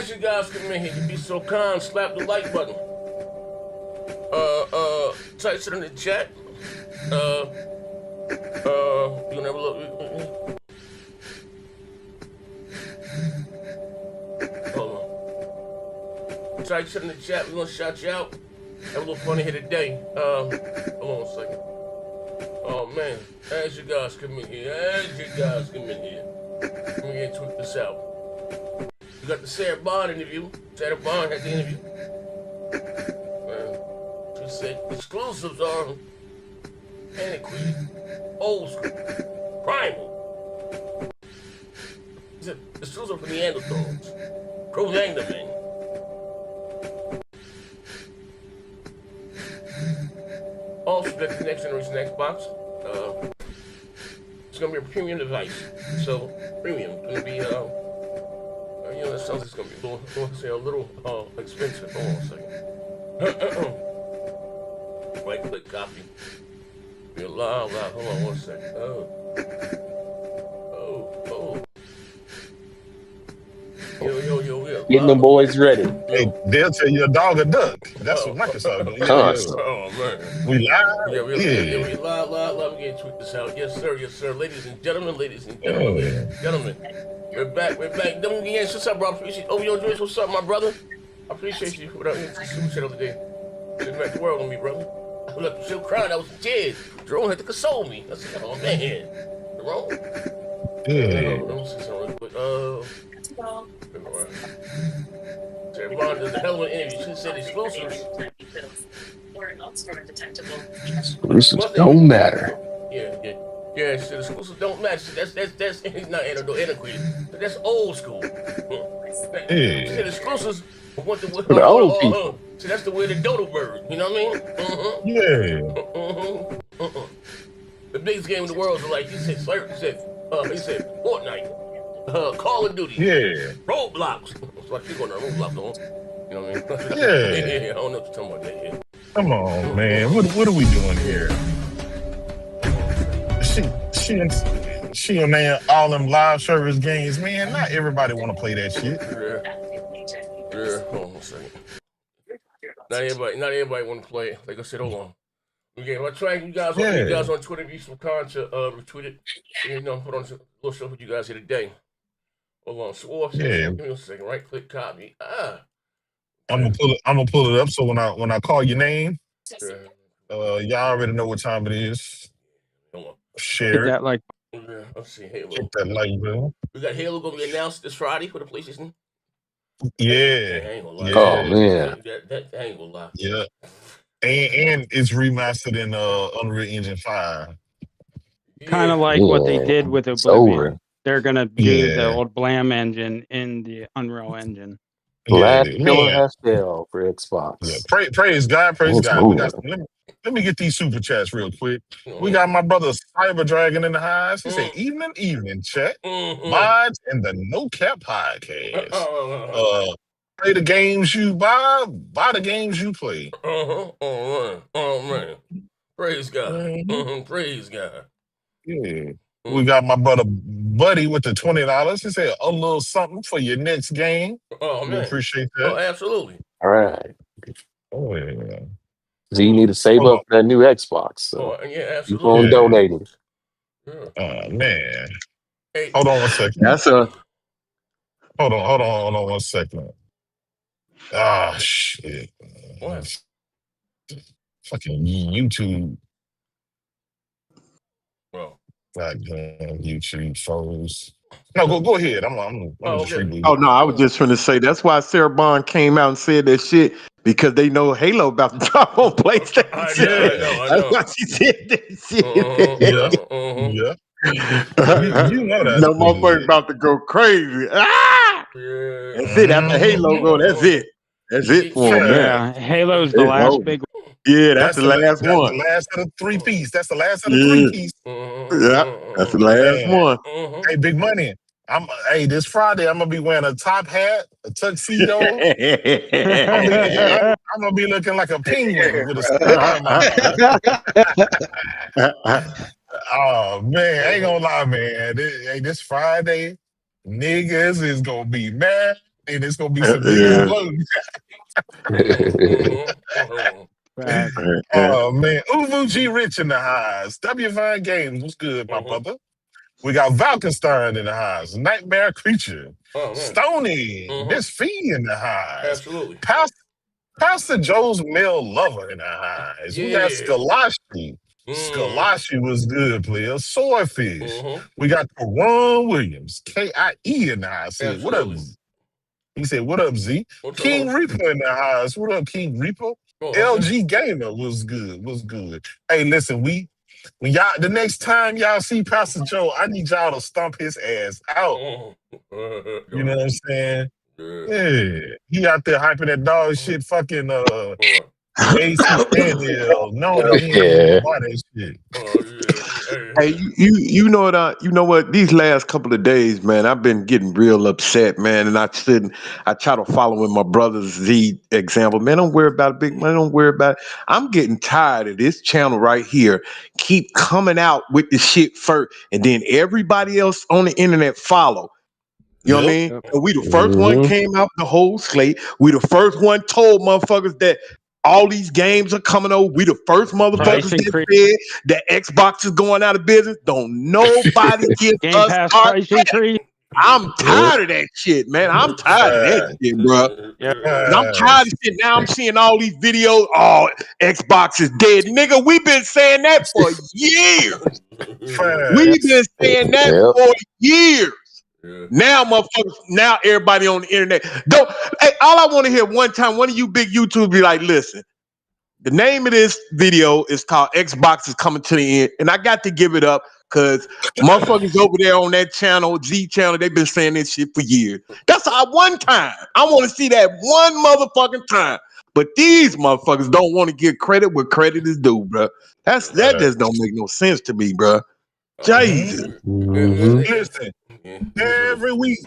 As you guys come in here, you be so kind, slap the like button. Type it in the chat. You can have a look. Hold on. Type it in the chat. We're gonna shout you out. Have a little fun here today. Hold on a second. Oh man, as you guys come in here, let me get tweet this out. You got the Sarah Bond interview. Sarah Bond had the interview. She said exclusives are antiquated, old school, primal. He said exclusives are for Neanderthals, Cro-Magnon. Also, that's the next generation Xbox. It's gonna be a premium device. So, premium. It's gonna be, that sounds like it's gonna be a little expensive. Hold on a second. Right click copy. You're loud. Hold on one second. Oh. Yo. Getting them boys ready. Hey, they'll tell you a dog a duck. That's what Microsoft do. Oh, man. We live? Yeah, we live. Let me get tweet this out. Yes, sir. Ladies and gentlemen. We're back. Don't get what's up, bro? I appreciate you. Joyce, what's up, my brother? I appreciate you. What up? Super shit over there. Sitting back the world on me, brother. I was still crying. I was in tears. Jerome had to console me. I said, oh, man. Jerome? Yeah. Let me see something real quick. Sarah Bond does a hell of an interview. She said exclusives. Exclusives don't matter. Yeah, she said exclusives don't matter. That's not antiquated. That's old school. She said exclusives want the old people. See, that's the way the dodo bird. You know what I mean? The biggest game in the world is like he said Fortnite. Call of Duty. Yeah. Roblox. It's like you're going to Roblox, though. You know what I mean? Yeah. I don't know what you're talking about that here. Come on, man. What are we doing here? She on there, all them live service games, man. Not everybody want to play that shit. Yeah. Hold on a second. Not everybody want to play it. Like I said, hold on. Okay, I'm trying you guys on Twitter. If you some content, retweet it. Put on a little show for you guys here today. Hold on. So, give me a second. Right click, copy. I'm gonna pull it up. So when I call your name, y'all already know what time it is. Hold on. Share that like. Let's see. Halo. Hit that like button. We got Halo gonna be announced this Friday for the PlayStation. Yeah. I ain't gonna lie. Oh man. That I ain't gonna lie. Yeah. And it's remastered in Unreal Engine 5. Kind of like what they did with Oblivion. They're gonna do the old Blam engine in the Unreal Engine. Last killer has failed for Xbox. Yeah. Praise God. Let me get these super chats real quick. We got my brother Cyber Dragon in the highs. He said, evening, chat. Mods and the No Cap Podcast. Play the games you buy the games you play. Oh man. Praise God. Praise God. Yeah. We got my brother Buddy with the $20. He said a little something for your next game. Oh man. We appreciate that. Oh, absolutely. All right. Oh yeah. So you need to save up for that new Xbox. So yeah, absolutely. Keep on donating. Oh man. Hey. Hold on one second. Hold on 1 second. Ah, shit. What? Fucking YouTube. Bro. Goddamn YouTube foes. No, go ahead. I'm just rebooting. Oh no, I was just trying to say that's why Sarah Bond came out and said that shit because they know Halo about to drop on PlayStation. I know. That's why she said that shit. Yeah. You know that. No motherfucker about to go crazy. Ah! Yeah. That's it. After Halo go, that's it. That's it for him. Yeah, Halo's the last big one. Yeah, that's the last one. The last of the 3-piece. That's the last of the 3-piece. Yeah, that's the last one. Hey, Big Money. This Friday I'm gonna be wearing a top hat, a tuxedo. I'm gonna be looking like a penguin with a Oh man, I ain't gonna lie, man. This Friday, niggas is gonna be mad and it's gonna be some big explosions. Oh man, Uvu G Rich in the highs. W Vine Games, what's good, my brother? We got Valkenstein in the highs. Nightmare Creature, Stony, Miss Fee in the highs. Absolutely. Pastor Joe's male lover in the highs. We got Skalashi. Skalashi was good, player. Swordfish. We got Karan Williams, KIE in the highs. What up? He said, "What up, Z?" King Reaper in the house. What up, King Reaper? LG Gamer was good. Was good. Hey, listen, when y'all the next time y'all see Pastor Joe, I need y'all to stomp his ass out. You know what I'm saying? Yeah, he out there hyping that dog shit. Fucking AC Standill, knowing that he ain't buy that shit. Hey, you know what? You know what? These last couple of days, man, I've been getting real upset, man. And I try to follow in my brother's Z example. Man, don't worry about it, big man. Don't worry about it. I'm getting tired of this channel right here. Keep coming out with the shit first, and then everybody else on the internet follow. You know what I mean? And we the first one came out with the whole slate. We the first one told motherfuckers that all these games are coming over. We the first motherfuckers that said that Xbox is going out of business. Don't nobody give us our credit. I'm tired of that shit, man. I'm tired of that shit, bro. I'm tired of shit. Now I'm seeing all these videos. Oh, Xbox is dead. Nigga, we've been saying that for years. We've been saying that for years. Now, motherfuckers, now everybody on the internet. All I want to hear one time, one of you big YouTubers be like, listen, the name of this video is called Xbox is Coming to the End. And I got to give it up because motherfuckers over there on that channel, Z channel, they've been saying this shit for years. That's one time. I want to see that one motherfucking time. But these motherfuckers don't want to give credit where credit is due, bro. That just don't make no sense to me, bro. Jesus. Listen, every week,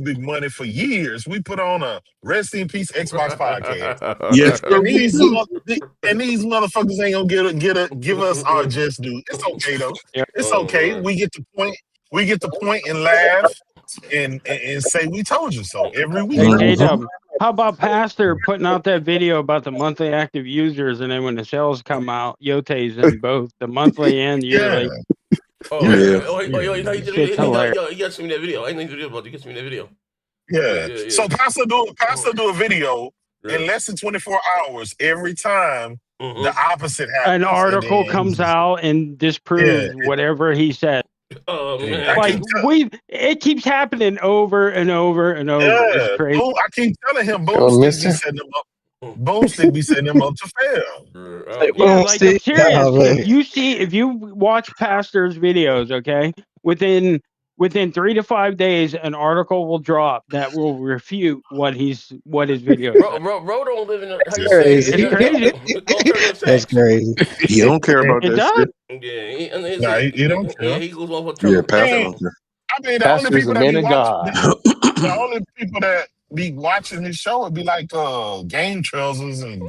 Big Money, for years, we put on a Rest in Peace Xbox podcast. Yes, and these motherfuckers ain't gonna give us our just due. It's okay though. It's okay. We get the point and laugh and say we told you so every week. Hey, J-Dub, how about Pastor putting out that video about the monthly active users, and then when the sales come out, Yote's in both the monthly and yearly. He got to me that video. I didn't know about it. He got me that video. Yeah. So Pastor do a video in less than 24 hours every time the opposite happens. An article comes out and disproves whatever he said. Like it keeps happening over and over and over. It's crazy. I keep telling him, Boomstick be setting him up. Boomstick be setting him up to fail. Yeah, like I'm serious. If you watch Pastor's videos, okay, within 3 to 5 days, an article will drop that will refute what his video. Bro don't live in it's crazy. That's crazy. He don't care about that shit. Yeah, he don't care. He goes off of trouble. Yeah, Pastor don't care. I mean, the only people that be watching his show would be like Game Trousers and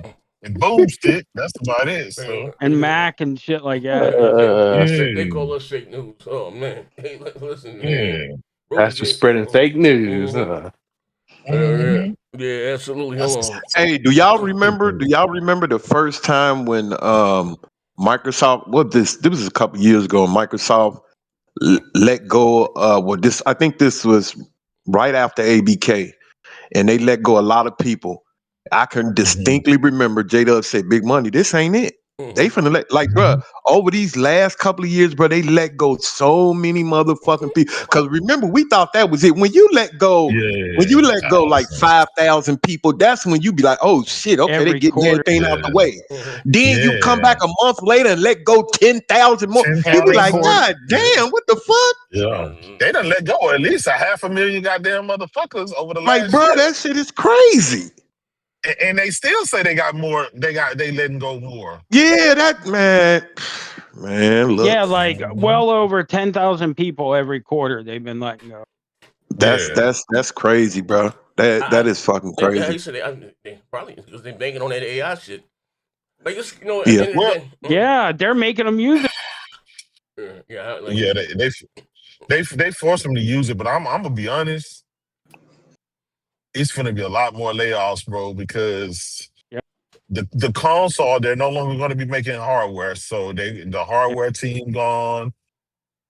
Boomstick. That's about it. So. And Mac and shit like that. They call us fake news. Oh man, hey, listen. Man. Pastor spreading fake news. Yeah, absolutely. Hold on. Hey, do y'all remember the first time when Microsoft? This was a couple years ago. Microsoft let go. I think this was right after ABK, and they let go a lot of people. I can distinctly remember J-Dub said, "Big Money, this ain't it." They finna bro, over these last couple of years, bro, they let go so many motherfucking people. Because remember, we thought that was it. When you let go, like 5,000 people, that's when you be like, oh shit, okay, they getting everything out the way. Then you come back a month later and let go 10,000 more. You be like, God damn, what the fuck? Yeah, they done let go at least 500,000 goddamn motherfuckers over the last bro, that shit is crazy. And they still say they got more. They letting go more. Yeah, that man. Look. Yeah, like well over 10,000 people every quarter they've been letting go. That's crazy, bro. That is fucking crazy. They probably because they're banking on that AI shit. Like just they're making them use it. They force them to use it, but I'm gonna be honest. it's going to be a lot more layoffs, bro, because Yep. the console, they're no longer going to be making hardware. So the hardware team gone.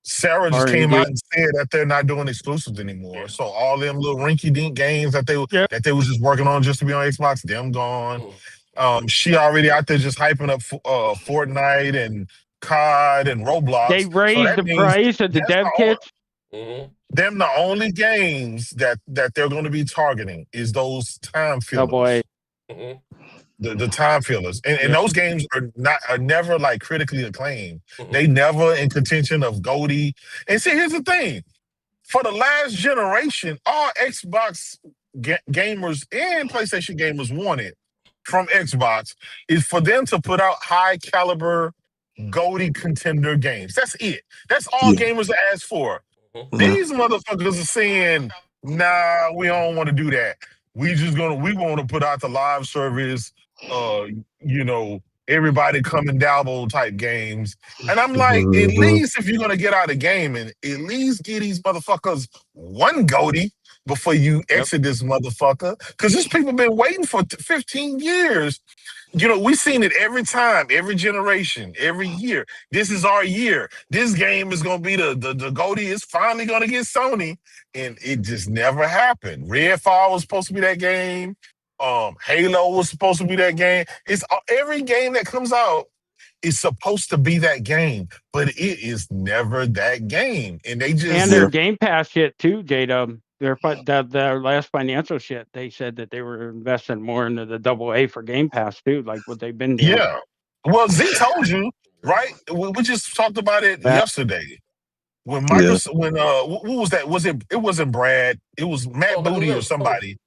Sarah just came R&D. out and said that they're not doing exclusives anymore. So all them little rinky-dink games that they was just working on just to be on Xbox, them gone. She already out there just hyping up Fortnite and COD and Roblox. They raised the price of the dev kits. Them the only games that they're going to be targeting is those time fillers. Oh boy. The time fillers, and those games are never like critically acclaimed. They never in contention of GOTY. And see, here's the thing: for the last generation, all Xbox gamers and PlayStation gamers wanted from Xbox is for them to put out high caliber GOTY contender games. That's it. That's all gamers ask for. These motherfuckers are saying, "Nah, we don't want to do that. We want to put out the live service." Everybody come and dabble type games. And I'm like, at least if you're going to get out of gaming, at least give these motherfuckers one GOTY before you exit this motherfucker. Because these people been waiting for 15 years. We've seen it every time, every generation, every year. This is our year. This game is going to be the GOTY is finally going to get Sony. And it just never happened. Redfall was supposed to be that game. Halo was supposed to be that game. It's every game that comes out is supposed to be that game, but it is never that game. And they just their Gamepass shit too, J-Dub. Their last financial shit, they said that they were investing more into the AA for Gamepass too, like what they've been doing. Yeah. Well, Z told you, right? We just talked about it yesterday. When Microsoft, what was that? It wasn't Brad. It was Matt Booty or somebody.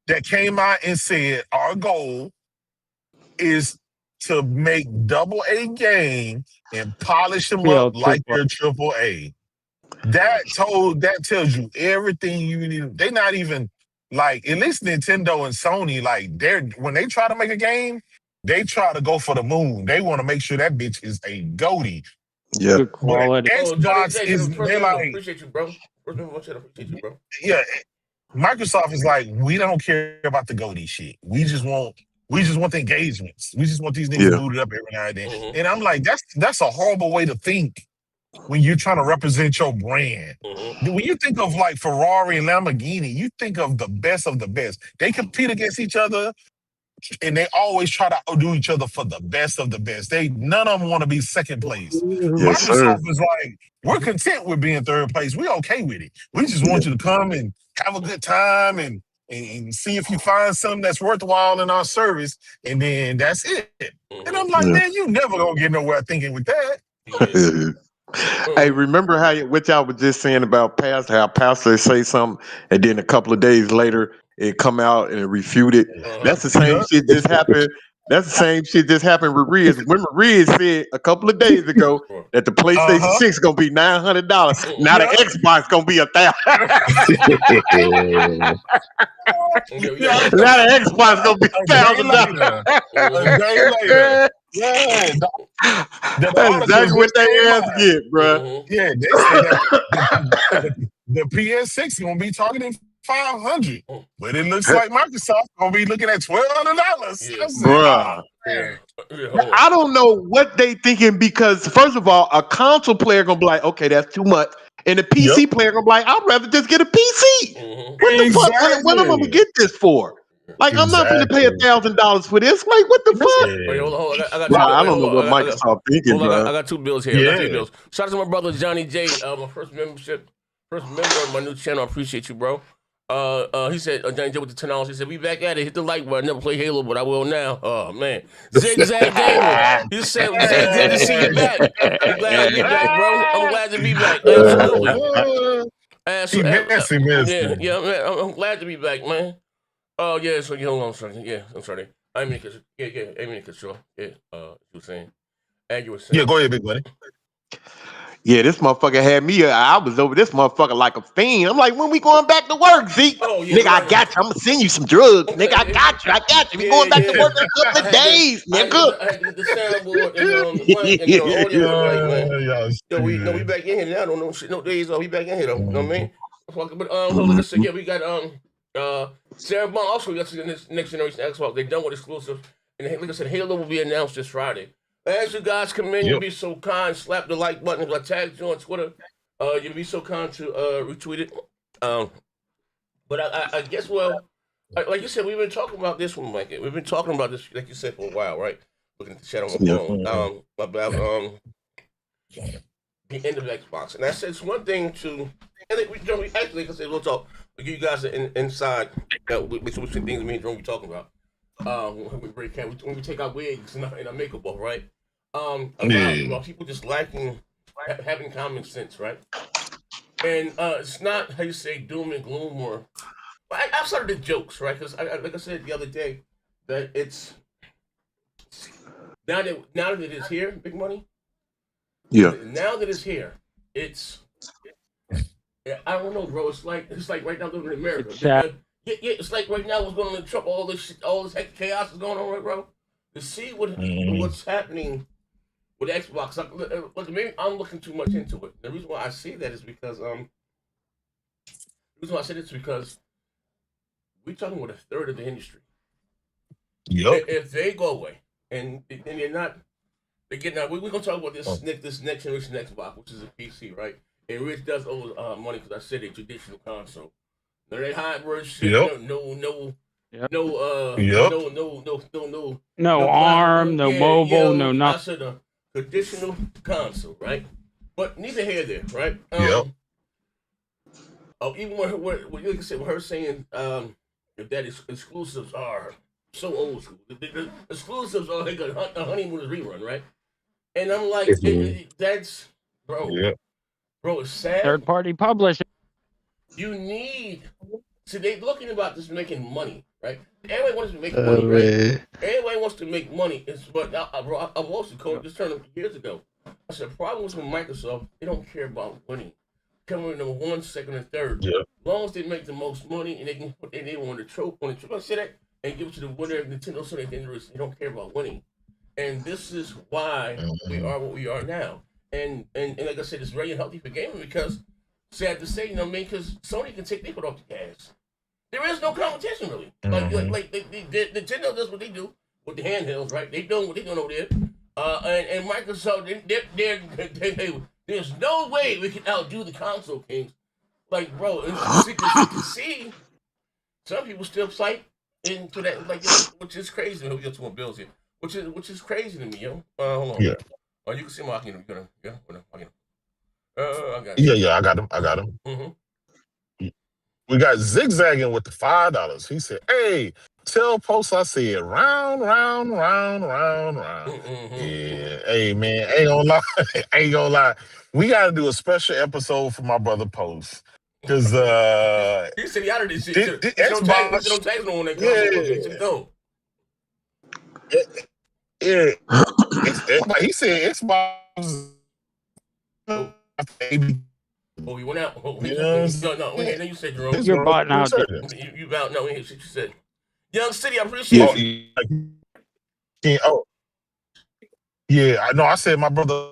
That came out and said our goal is to make AA game and polish them up like they're AAA. That tells you everything you need. They're not even like, at least Nintendo and Sony, like when they try to make a game, they try to go for the moon. They want to make sure that bitch is a GOTY. Yeah. Good quality. Xbox they're like, appreciate you, bro. Appreciate you, bro. Yeah. Microsoft is like, we don't care about the GOTY shit. We just want the engagements. We just want these niggas booted up every now and then. And I'm like, that's a horrible way to think when you're trying to represent your brand. When you think of like Ferrari and Lamborghini, you think of the best of the best. They compete against each other, and they always try to outdo each other for the best of the best. None of them want to be second place. Yes, Microsoft is like, we're content with being third place. We're okay with it. We just want you to come and have a good time and see if you find something that's worthwhile in our service, and then that's it. And I'm like, man, you never gonna get nowhere thinking with that. Hey, remember what y'all was just saying about Pastor, how Pastor say something, and then a couple of days later it come out and refute it. That's the same shit just happened. That's the same shit just happened with Riz. Remember, Riz said a couple of days ago that the PlayStation 6 is gonna be $900. Now the Xbox gonna be $1,000. Now the Xbox gonna be $1,000. A day later. Yeah, that's exactly what they ass get, bro. Yeah, they say that the PS6 gonna be targeting $500, but it looks like Microsoft gonna be looking at $1,200. Bruh. I don't know what they thinking, because first of all, a console player gonna be like, okay, that's too much, and the PC player gonna be like, I'd rather just get a PC. What the fuck? What am I gonna get this for? Like, I'm not gonna pay $1,000 for this. Like, what the fuck? Wait, hold on. I don't know what Microsoft thinking, bro. I got 2 bills here. I got 3 bills. Shout out to my brother Johnny J, my first member of my new channel. I appreciate you, bro. He said, Johnny J with the $10. He said, we back at it. Hit the like button. I never play Halo, but I will now. Oh man, Zigzag Gamer. He said, good to see you back. I'm glad to be back, bro. I'm glad to be back. Absolutely. Yeah, man. I'm glad to be back, man. Oh yeah, so hold on, sorry. Yeah, I'm sorry. I mean, control. Yeah, you were saying. And you were saying. Yeah, go ahead, big buddy. Yeah, this motherfucker had me. I was over this motherfucker like a fiend. I'm like, when we going back to work, Zeke? Oh, yeah, nigga, I got you. I'm gonna send you some drugs. Nigga, I got you. We going back to work in a couple of days, nigga. I had to get the soundboard and the audio. Like, man. We back in here now. Don't know shit. No days off. We back in here though. You know what I mean? But hold on, let's see. Yeah, we got Sarah Bond also got to this next generation Xbox. They're done with exclusives. And like I said, Halo will be announced this Friday. As you guys come in, you'll be so kind, slap the like button. If I tagged you on Twitter, you'll be so kind to retweet it. But I guess, well, like you said, we've been talking about this one, Mike. We've been talking about this, like you said, for a while, right? Looking at the chat on my phone. About the end of Xbox. And I said it's one thing to, and we actually, like I said, we'll talk. We'll give you guys an inside with some things me and Jerome be talking about. When we take our wigs and our makeup off, right? About people just lacking having common sense, right? And it's not how you say doom and gloom or outside of the jokes, right? Because like I said the other day, that it's now that it is here, big money. Yeah. Now that it's here, it's I don't know, bro. It's like right now living in America. It's like right now what's going on in Trump, all this chaos is going on, right, bro? To see what's happening with Xbox, look, maybe I'm looking too much into it. The reason why I say that is because we're talking with a third of the industry. Yep. If they go away and they're not, we're gonna talk about this next generation Xbox, which is a PC, right? And Rich does owe money because I said a traditional console. No, they hybrid shit. Yep. No ARM, no mobile, no nothing. I said a traditional console, right? But neither here there, right? Even what you said, with her saying that exclusives are so old school. The exclusives are like a honeymoon rerun, right? And I'm like, that's bro. Yeah. Bro, it's sad. Third party publishing. You need. So they're looking about this making money, right? Everybody wants to make money, right? Everybody wants to make money. But I've also called this term years ago. I said, problems with Microsoft, they don't care about winning. Coming in number 1, 2nd, and 3rd. Yeah. As long as they make the most money and they can put their name on the trophy, I say that, and give it to the winner of Nintendo, so they don't care about winning. And this is why we are what we are now. And like I said, it's very unhealthy for gaming because, sad to say, because Sony can take their foot off the gas. There is no competition really. Like Nintendo does what they do with the handhelds, right? They doing what they doing over there. And Microsoft, there's no way we can outdo the console kings. Like, bro, it's you can see some people still fight into that, like, which is crazy. We got 2 more bills here, which is crazy to me, yo. Hold on. Yeah. Oh, you can see my, I got you. Yeah, I got him. Mm-hmm. We got Zigzagging with the $5. He said, "Hey, tell Post I said round. Mm-hmm. Yeah, hey man, ain't gonna lie. We gotta do a special episode for my brother Post. Cause he said he out of this shit. Don't tax no one that comes. He said Xbox. Oh, you went out. No. Then you said Jerome. You're bought out. You about no? Shit you said. Young City, I appreciate you. I said my brother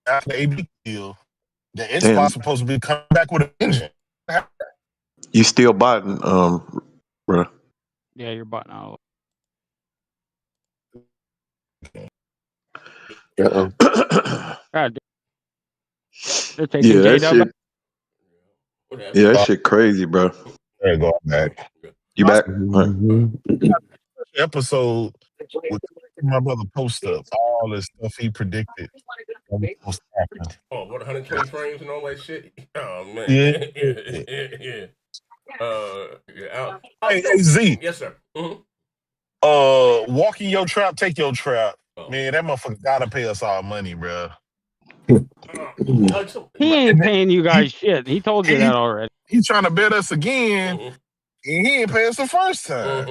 after the AB deal, the Xbox supposed to be coming back with an engine. You still botting, bro? Yeah, you're botting out. God, they're taking that shit crazy, bro. There you go, back. You back? Episode with my brother Post up all the stuff he predicted. Oh, what 120 frames and all that shit? Oh man. Yeah. Hey, Z. Yes, sir. Mm-hmm. Walking your trap, take your trap. Oh. Man, that motherfucker gotta pay us all money, bro. He ain't paying you guys shit. He told you that already. He's trying to bet us again, and he ain't pay us the first time.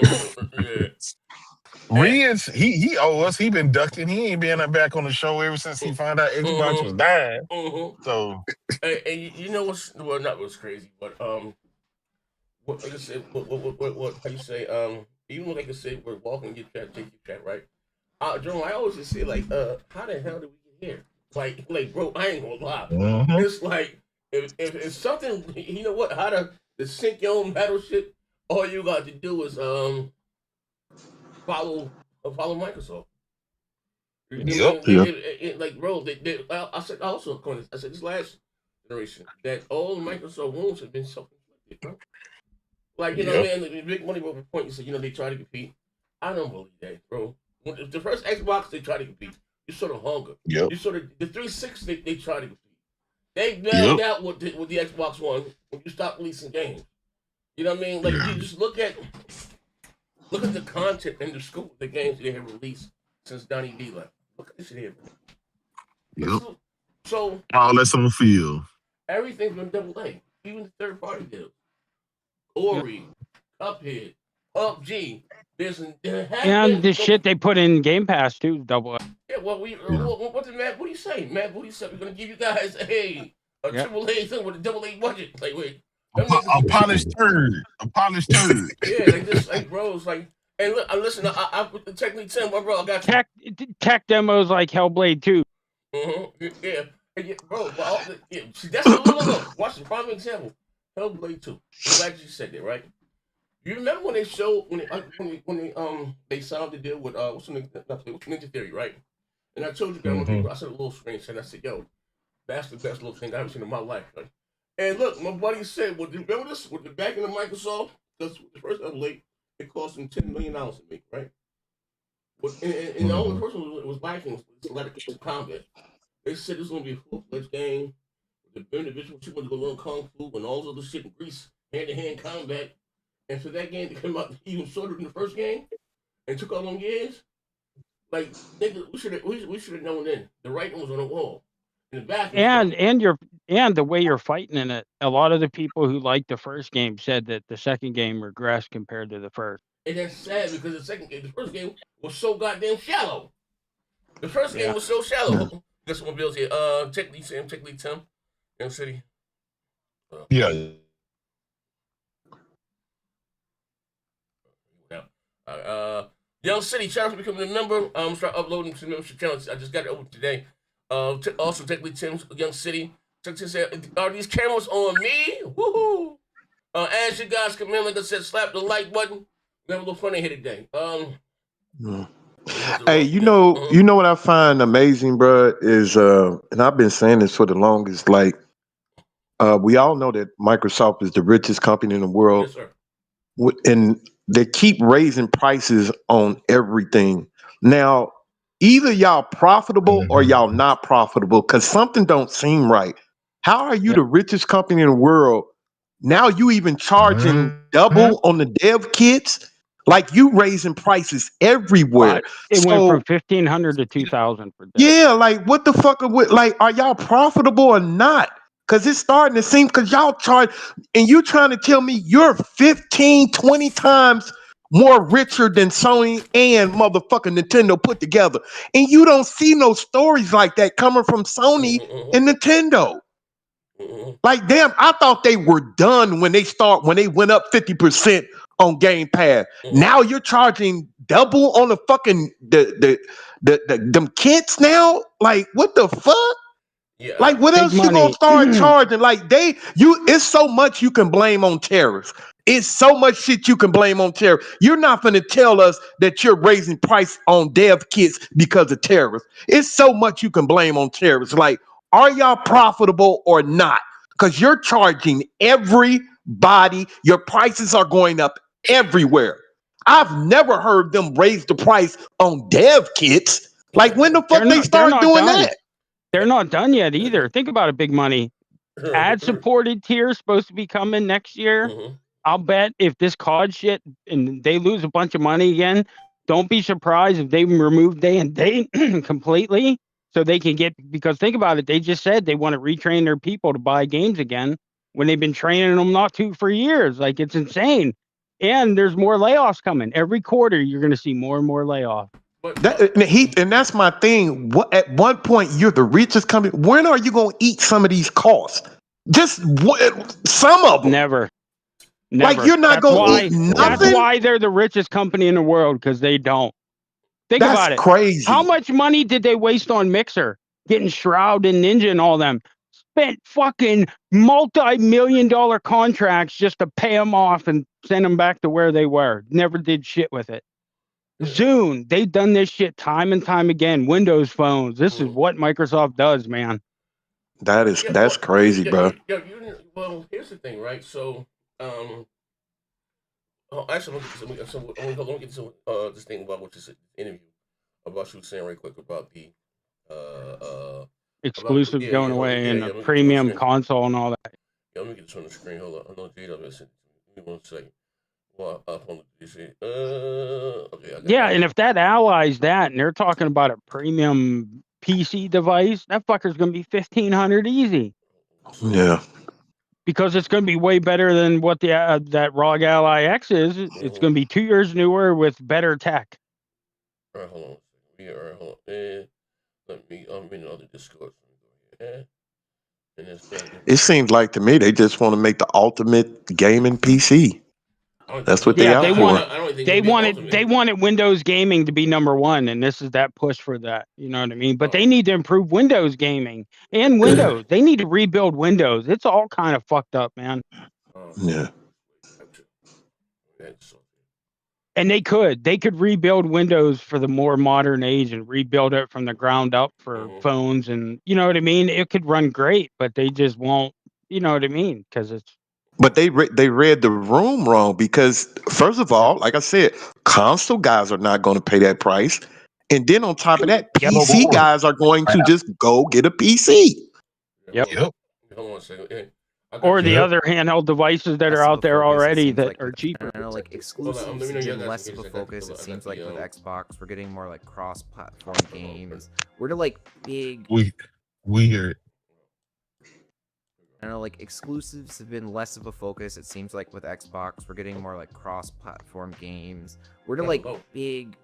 Rich, he owe us. He been ducking. He ain't been back on the show ever since he found out Xbox was dying. So, and you know what's crazy, but what like I said, what how you say even like I said, we're walking your trap, take your trap, right? Jerome, I always just say like, how the hell did we get here? Like, bro, I ain't gonna lie. It's like if something, you know what? How to the sync your own battle shit, all you got to do is follow Microsoft. Yep. Like, bro, I said also, I said this last generation that all Microsoft wounds have been self-inflicted, bro. Like, you know, man, the big money over point, you said, you know, they try to compete. I don't believe that, bro. When the first Xbox, they try to compete. You sort of hunger. Yep. You sort of, the 360, they try to compete. They bailed out with the Xbox One when you stop releasing games. You know what I mean? Like, you just look at the content and the scope of the games they have released since Donnie D left. Look at this shit here. Yep. So all that's on field. Everything's been double A, even the third party deals. Ori, Cuphead, PUBG. And the shit they put in Game Pass too, double A. Yeah, well, what did Matt Booty say? Matt Booty said we're gonna give you guys a triple A thing with a double A budget. Like, wait, a polished turd. Yeah, like this, like, bro, it's like, hey, look, listen, I technically Tim, my bro, I got you. Tech demos like Hellblade 2. Yeah, bro. Well, see, that's look. Watch the prime example. Hellblade 2. I'm glad you said that, right? You remember when they showed when they signed the deal with what's Ninja Theory, right? And I told you guys, I said a little screen, and I said, "Yo, that's the best little thing I've ever seen in my life." Right? And look, my buddy said, "Well, remember this with the backing of Microsoft? Because the first Hellblade, it cost them $10 million to make, right? And the only person who was lacking was selective combat. They said this was gonna be a full-fledged game. The individual people to go learn kung fu and all this other shit in Greece, hand-to-hand combat." And for that game to come out even shorter than the first game, and took all them years, like, nigga, we should have known then. The writing was on the wall. In the back. And the way you're fighting in it, a lot of the people who liked the first game said that the second game regressed compared to the first. And that's sad because the first game was so goddamn shallow. The first game was so shallow. This one builds here. Check Lee Tim, Young City. Young City, shout out to becoming a member. Start uploading to membership channels. I just got it open today. Also, technically Tim's Young City. Are these cameras on me? Woohoo! As you guys come in, like I said, slap the like button. We have a little funny here today. Hey, you know what I find amazing, bro, is and I've been saying this for the longest. Like, we all know that Microsoft is the richest company in the world. Yes, sir. And they keep raising prices on everything. Now, either y'all profitable or y'all not profitable, because something don't seem right. How are you the richest company in the world? Now you even charging double on the dev kits? Like, you raising prices everywhere. It went from 1,500 to 2,000 for dev. Yeah, like, what the fuck are y'all profitable or not? Because it's starting to seem, because y'all charge, and you trying to tell me you're 15, 20 times more richer than Sony and motherfucking Nintendo put together. And you don't see no stories like that coming from Sony and Nintendo. Like, damn, I thought they were done when they went up 50% on Game Pass. Now you're charging double on the fucking them kits now? Like, what the fuck? Yeah, like, what else you gonna start charging? Like, it's so much you can blame on terrorists. It's so much shit you can blame on terrorists. You're not gonna tell us that you're raising price on dev kits because of terrorists. It's so much you can blame on terrorists. Like, are y'all profitable or not? Because you're charging everybody. Your prices are going up everywhere. I've never heard them raise the price on dev kits. Like, when the fuck they start doing that? They're not done yet either. Think about it, Big Money. Ad-supported tier is supposed to be coming next year. I'll bet if this COD shit and they lose a bunch of money again, don't be surprised if they remove day and date completely so they can get, because think about it, they just said they want to retrain their people to buy games again when they've been training them for years. Like, it's insane. And there's more layoffs coming. Every quarter, you're going to see more and more layoffs. And that's my thing. At one point, you're the richest company. When are you going to eat some of these costs? Just some of them. Never. Like, you're not going to eat nothing. That's why they're the richest company in the world, because they don't. Think about it. That's crazy. How much money did they waste on Mixer, getting Shroud and Ninja and all them? spent fucking multi-million-dollar contracts just to pay them off and send them back to where they were. Never did shit with it. Zune, they've done this shit time and time again. Windows phones. This is what Microsoft does, man. That's crazy, bro. Well, here's the thing, right? So, actually, let me get to this thing about what you said interview about you saying right quick about the exclusives going away and a premium console and all that. Yeah, let me get this on the screen. Hold on. I know J-Dub has it. Give me 1 second. Well, up on the PC. Okay. Yeah, and if that allies that, and they're talking about a premium PC device, that fucker's gonna be $1,500 easy. Yeah. Because it's going to be way better than what the that ROG Ally X is. It's going to be 2 years newer with better tech. All right, hold on. Let me. I'm in other Discord. It seems like to me they just want to make the ultimate gaming PC. That's what they out for. They wanted Windows gaming to be #1, and this is that push for that. You know what I mean? But they need to improve Windows gaming and Windows. They need to rebuild Windows. It's all kind of fucked up, man. Yeah. And they could rebuild Windows for the more modern age and rebuild it from the ground up for phones, and you know what I mean? It could run great, but they just won't, you know what I mean? Because it's But they read the room wrong, because first of all, like I said, console guys are not going to pay that price, and then on top of that, PC guys are going to just go get a PC. Yep. Hold on a second. Or the other handheld devices that are out there already that are cheaper. I know, like exclusives have been less of a focus. It seems like with Xbox, we're getting more like cross-platform games. We're to like big. We hear it. I know, like exclusives have been less of a focus. It seems like with Xbox, we're getting more like cross-platform games. We're to like big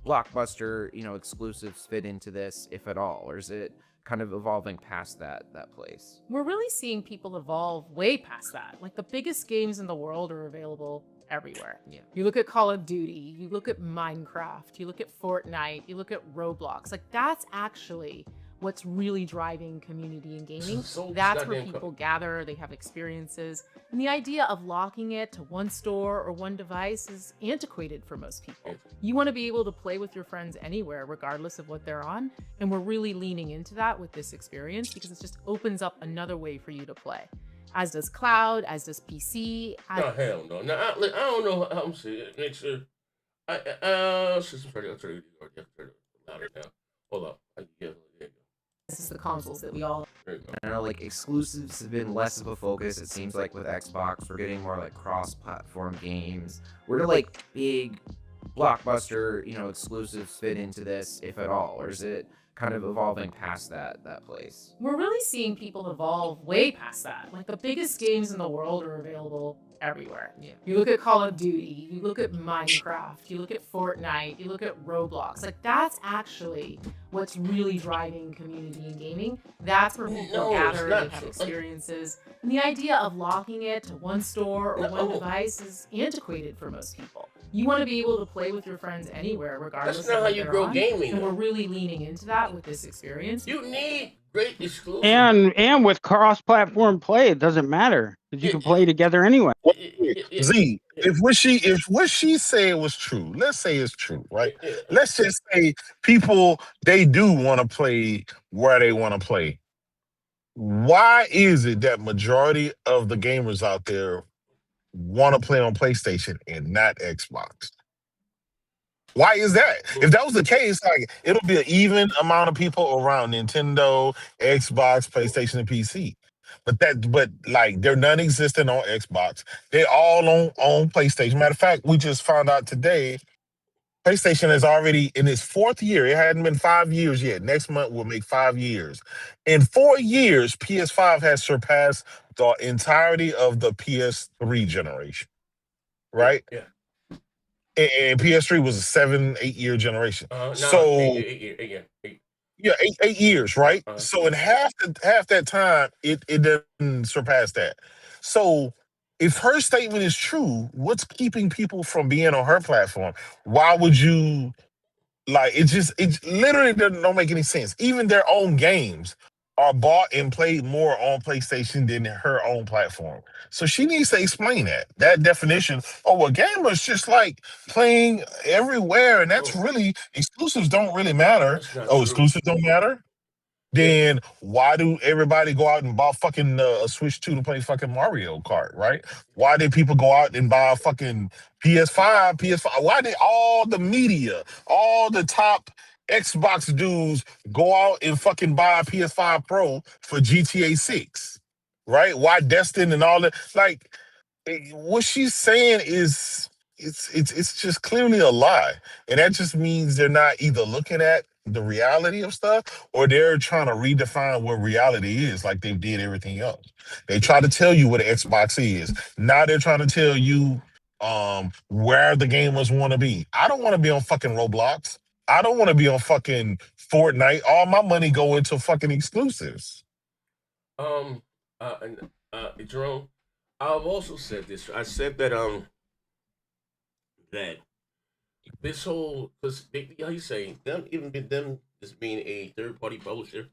blockbuster, exclusives fit into this, if at all, or is it kind of evolving past that place? We're really seeing people evolve way past that. Like the biggest games in the world are available everywhere. Yeah. You look at Call of Duty, you look at Minecraft, you look at Fortnite, you look at Roblox. Like that's actually what's really driving community in gaming. That's where people gather, they have experiences. And the idea of locking it to one store or one device is antiquated for most people. You want to be able to play with your friends anywhere, regardless of what they're on. And we're really leaning into that with this experience because it just opens up another way for you to play. As does cloud, as does PC. No, hell no. Now, I don't know how I'm saying it. Make sure. I'll turn it louder now. Hold up. This is the consoles that we all. I know, like exclusives have been less of a focus. It seems like with Xbox, we're getting more like cross-platform games. We're to like big blockbuster, exclusives fit into this, if at all, or is it kind of evolving past that place? We're really seeing people evolve way past that. Like the biggest games in the world are available everywhere. Yeah. You look at Call of Duty, you look at Minecraft, you look at Fortnite, you look at Roblox. Like that's actually what's really driving community in gaming. That's where people gather, they have experiences. And the idea of locking it to one store or one device is antiquated for most people. You want to be able to play with your friends anywhere, regardless of what how you grow gaming. And we're really leaning into that with this experience. You need great exclusive. And with cross-platform play, it doesn't matter because you can play together anyway. Z, if what she said was true, let's say it's true, right? Let's just say people, they do want to play where they want to play. Why is it that majority of the gamers out there want to play on PlayStation and not Xbox? Why is that? If that was the case, like it'll be an even amount of people around Nintendo, Xbox, PlayStation, and PC. But like they're non-existent on Xbox. They're all on PlayStation. Matter of fact, we just found out today, PlayStation is already in its 4th year. It hadn't been 5 years yet. Next month will make 5 years. In 4 years, PS5 has surpassed the entirety of the PS3 generation. Right? Yeah. And PS3 was a 7-8 year generation. So 8 years, right? So in half that time, it didn't surpass that. So if her statement is true, what's keeping people from being on her platform? Why would you it literally don't make any sense. Even their own games are bought and played more on PlayStation than her own platform. So she needs to explain that definition. Oh, well, gamers just like playing everywhere, and that's really exclusives don't really matter. Oh, exclusives don't matter? Then why do everybody go out and buy fucking a Switch 2 to play fucking Mario Kart, right? Why did people go out and buy a fucking PS5? Why did all the media, all the top Xbox dudes go out and fucking buy a PS5 Pro for GTA 6, right? Why Destin and all that? Like, what she's saying is it's just clearly a lie, and that just means they're not either looking at the reality of stuff or they're trying to redefine what reality is, like they did everything else. They try to tell you what an Xbox is. Now they're trying to tell you where the gamers want to be. I don't want to be on fucking Roblox. I don't want to be on fucking Fortnite. All my money go into fucking exclusives. Jerome, I've also said this. I said that that this whole, because how you say them, even them just being a third party publisher,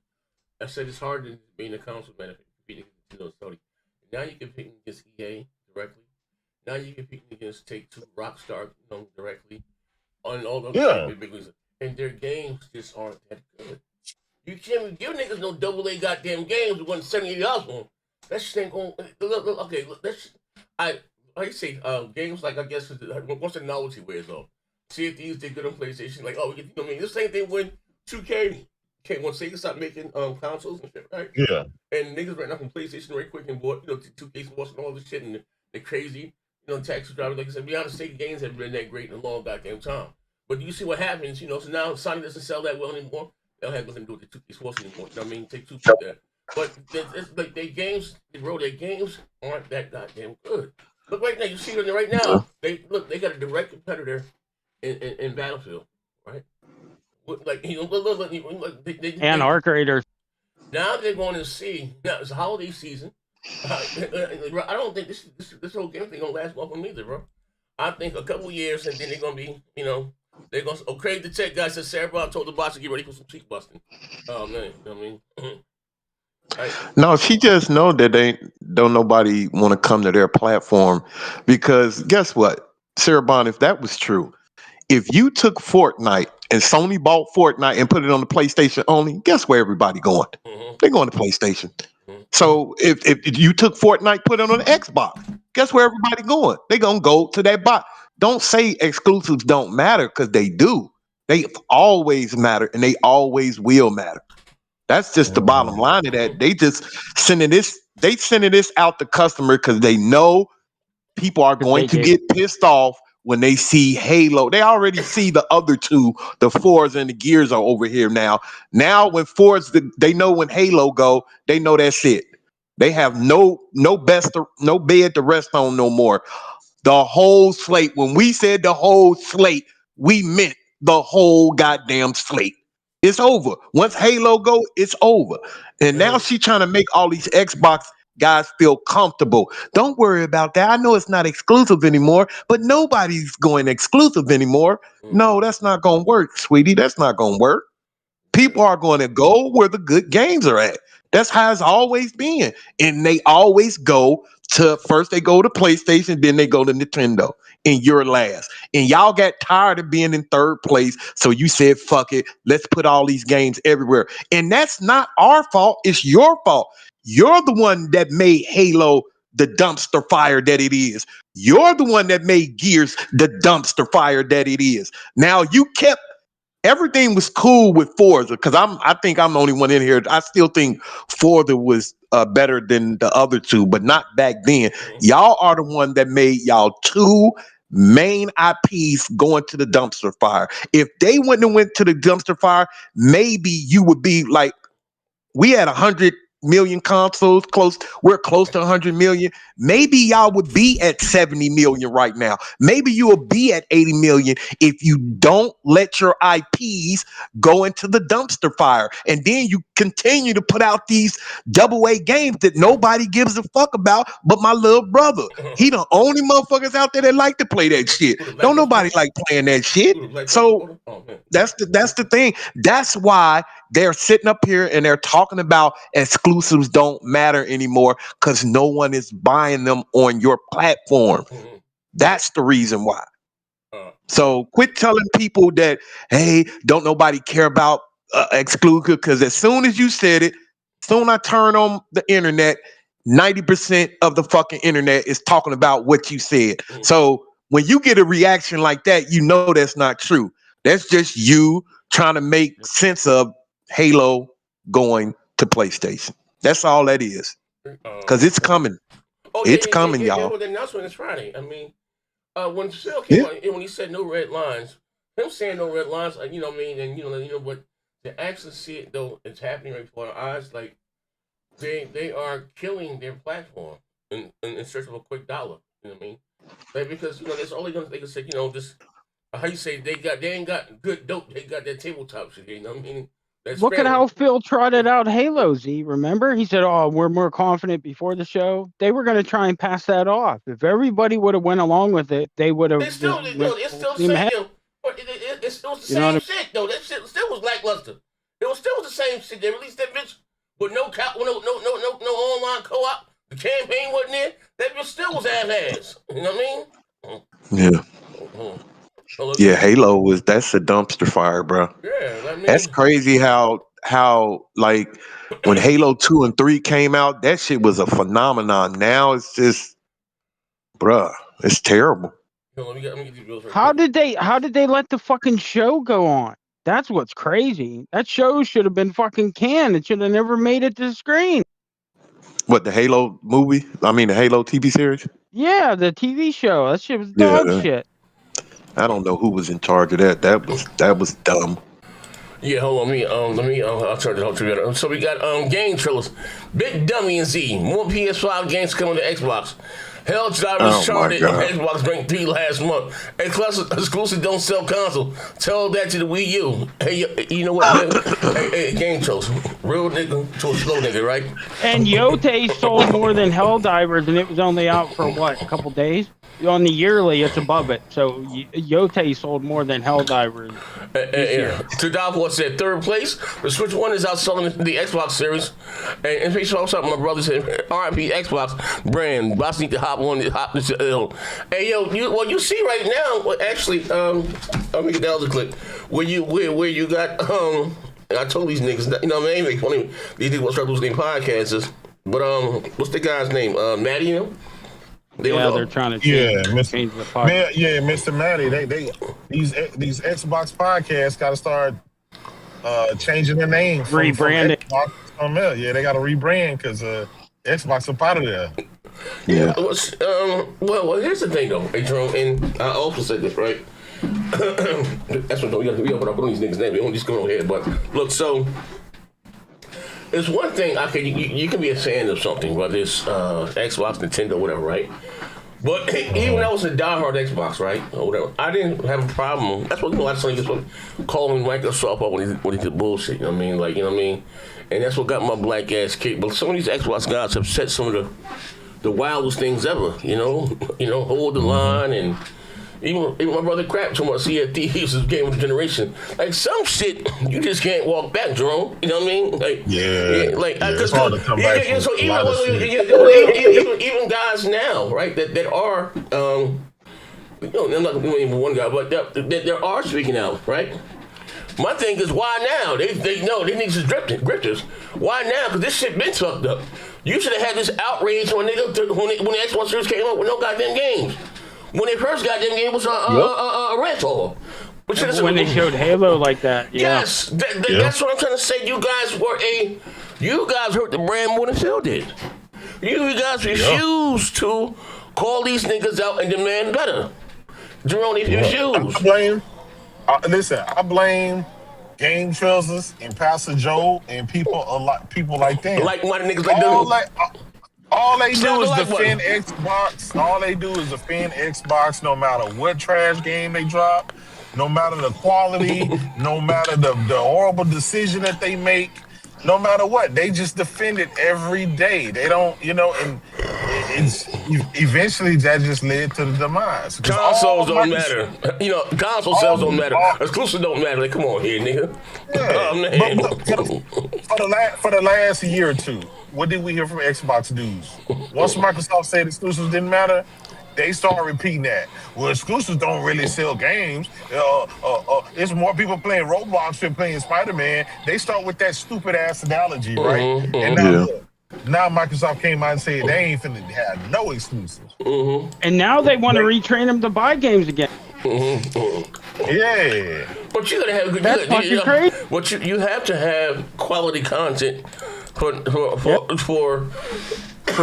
I said it's hard to being a council benefit competing against Sony. Now you compete against EA directly. Now you compete against Take-Two, Rockstar, directly on all those big ones, and their games just aren't that good. You can't give niggas no AA goddamn games with $170 on. That shit ain't going. Look, okay, that's I say games like, I guess once the novelty wears off. See if these did good on PlayStation, like, oh, you know what I mean? The same thing when 2K came when Sega stopped making consoles and shit, right? Yeah. And niggas ran up on PlayStation very quick and bought 2K Sports and all this shit, and they're crazy. Taxi drivers, like I said, be honest, Sega games haven't been that great in a long goddamn time. But you see what happens, so now Sony doesn't sell that well anymore. They don't have nothing to do with the 2K Sports anymore. You know what I mean? Take two for that. But it's like their games, their games aren't that goddamn good. Look right now, you see it right now. They got a direct competitor in Battlefield, right? Like and Arc Raiders. Now they're going to see. Now it's a holiday season. I don't think this whole game thing gonna last long for me either, bro. I think a couple years and then they're gonna be, they're gonna. Oh, Craig the Tech guy says Sarah Bob told the boss to get ready for some cheek busting. Oh man, I mean. No, she just know that don't nobody want to come to their platform, because guess what, Sarah Bond, if that was true, if you took Fortnite and Sony bought Fortnite and put it on the PlayStation only, guess where everybody going? They're going to PlayStation. So if you took Fortnite, put it on the Xbox, guess where everybody going? They gonna go to that box. Don't say exclusives don't matter, because they do. They always matter, and they always will matter. That's just the bottom line of that. They just sending this out to customer because they know people are going to get pissed off when they see Halo. They already see the other two, the Forza and the Gears are over here now. Now when Forza, they know when Halo go, they know that's it. They have no bed to rest on no more. The whole slate. When we said the whole slate, we meant the whole goddamn slate. It's over. Once Halo go, it's over. And now she's trying to make all these Xbox guys feel comfortable. Don't worry about that. I know it's not exclusive anymore, but nobody's going exclusive anymore. No, that's not going to work, sweetie. That's not going to work. People are going to go where the good games are at. That's how it's always been. And they always go to, first they go to PlayStation, then they go to Nintendo, and you're last. And y'all got tired of being in third place, so you said, fuck it, let's put all these games everywhere. And that's not our fault, it's your fault. You're the one that made Halo the dumpster fire that it is. You're the one that made Gears the dumpster fire that it is. Now you kept, everything was cool with Forza, because I think I'm the only one in here. I still think Forza was better than the other two, but not back then. Y'all are the one that made y'all two main IPs going to the dumpster fire. If they wouldn't have went to the dumpster fire, maybe you would be like, we had 100 million consoles, we're close to 100 million. Maybe y'all would be at 70 million right now. Maybe you will be at 80 million if you don't let your IPs go into the dumpster fire. And then you continue to put out these AA games that nobody gives a fuck about but my little brother. He the only motherfuckers out there that like to play that shit. Don't nobody like playing that shit. So that's the thing. That's why they're sitting up here and they're talking about exclusives don't matter anymore because no one is buying them on your platform. That's the reason why. So quit telling people that, hey, don't nobody care about exclusive, because as soon as you said it, soon I turn on the internet, 90% of the fucking internet is talking about what you said. So when you get a reaction like that, you know that's not true. That's just you trying to make sense of Halo going to PlayStation. That's all that is. Because it's coming. It's coming, y'all. The announcement is Friday. I mean, when Phil came on, when he said no red lines, him saying no red lines, you know what I mean, and you know, but to actually see it though, it's happening right before our eyes. Like they are killing their platform in search of a quick dollar. You know what I mean? Like, because you know, that's all they can say. You know, this how you say they ain't got good dope. They got that tabletop shit. You know what I mean? Look at how Phil trotted out Halo Z. Remember, he said, "Oh, we're more confident before the show." They were going to try and pass that off. If everybody would have went along with it, they would have. It's still the same. But it's still the same shit though. That shit still was lackluster. It was still the same shit. They released that bitch with no online co-op. The campaign wasn't there. That bitch still was ass. You know what I mean? Yeah. Yeah, Halo that's a dumpster fire, bro. Yeah, I mean, that's crazy how like when Halo 2 and 3 came out, that shit was a phenomenon. Now it's just, bruh, it's terrible. How did they let the fucking show go on? That's what's crazy. That show should have been fucking canned. It should have never made it to the screen. What, the Halo movie? I mean, the Halo TV series? Yeah, the TV show. That shit was dog shit. I don't know who was in charge of that. That was dumb. Yeah, hold on. I'll turn it all together. So we got game trailers. Big Dummy and Z. More PS5 games coming to Xbox. Helldivers charted on Xbox ranked 3 last month. Exclusive don't sell console. Tell that to the Wii U. Hey, you know what? hey, game trailers. Real nigga to a slow nigga, right? And Yote sold more than Helldivers, and it was only out for what, a couple days? On the yearly, it's above it. So Yote sold more than Helldivers. Tadavwa said third place. The Switch One is outselling the Xbox Series. And in case you something, my brother said R.I.P. Xbox brand. Boss need to hop this hill. Hey yo, you see right now. Well, actually, let me get the other clip. Where you got I told these niggas, you know what I mean? Make funny. These niggas want to start losing their podcasters. But what's the guy's name? Maddie, you know? They're trying to change the podcast. Mr. Matty, these Xbox podcasts got to start changing their name. Rebranding. Yeah, they got to rebrand because Xbox up out of there. Yeah. Well, here's the thing, though, hey, Jerome, and I also said this, right? That's what we got to put up on these niggas' names. We don't just go on here, but look, so. There's one thing you can be a fan of something, whether it's Xbox, Nintendo, whatever, right? But even when I was a diehard Xbox, right, or whatever, I didn't have a problem. That's what a lot of niggas calling Microsoft up when they did bullshit. You know what I mean? Like, you know what I mean? And that's what got my black ass kicked. But some of these Xbox guys have said some of the wildest things ever. You know, hold the line and. Even my brother Crap told me CFD, he was a game of the generation. Like, some shit, you just can't walk back, Jerome. You know what I mean? Like, it's hard to come back. So even guys now, right, that are, I'm not going to do any one guy, but there are speaking out, right? My thing is, why now? They know they need some grifters. Why now? Because this shit been fucked up. You should have had this outrage when the Xbox Series came up with no goddamn games. When they first got them, it was a rental. When they showed Halo like that, yes, that's what I'm trying to say. You guys hurt the brand more than Phil did. You guys refused to call these niggas out and demand better. Jerome, you refused. I blame Game Trailers and Pastor Joe and people like them. Like-minded niggas like them. All they do is defend Xbox. All they do is defend Xbox no matter what trash game they drop, no matter the quality, no matter the horrible decision that they make, no matter what. They just defend it every day. They don't, and it's eventually that just led to the demise. Consoles don't matter. You know, console sales don't matter. Exclusive don't matter. Like, come on here, nigga. Yeah. Oh, man. But for the last year or two, what did we hear from Xbox dudes? Once Microsoft said exclusives didn't matter, they started repeating that. Well, exclusives don't really sell games. There's more people playing Roblox than playing Spider-Man. They start with that stupid ass analogy, right? And now Microsoft came out and said they ain't finna have no exclusives. And now they want to retrain them to buy games again. Yeah. But you gotta have good. That's fucking crazy. But you have to have quality content for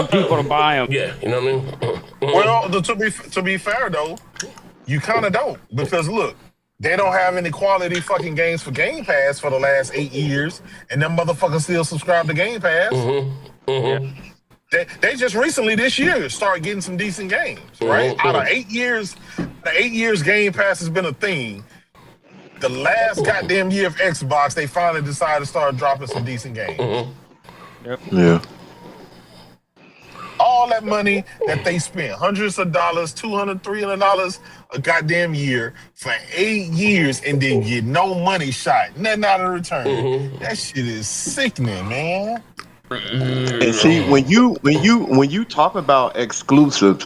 people to buy them. Yeah, you know what I mean. Well, to be fair though, you kind of don't, because look, they don't have any quality fucking games for Game Pass for the last 8 years, and them motherfuckers still subscribe to Game Pass. They just recently this year started getting some decent games, right? Out of 8 years, the 8 years Game Pass has been a thing. The last goddamn year of Xbox, they finally decided to start dropping some decent games. Yeah. All that money that they spent, hundreds of dollars, $200, $300 a goddamn year for 8 years, and then get no money shot, nothing out of return. That shit is sickening, man. And see, when you talk about exclusives,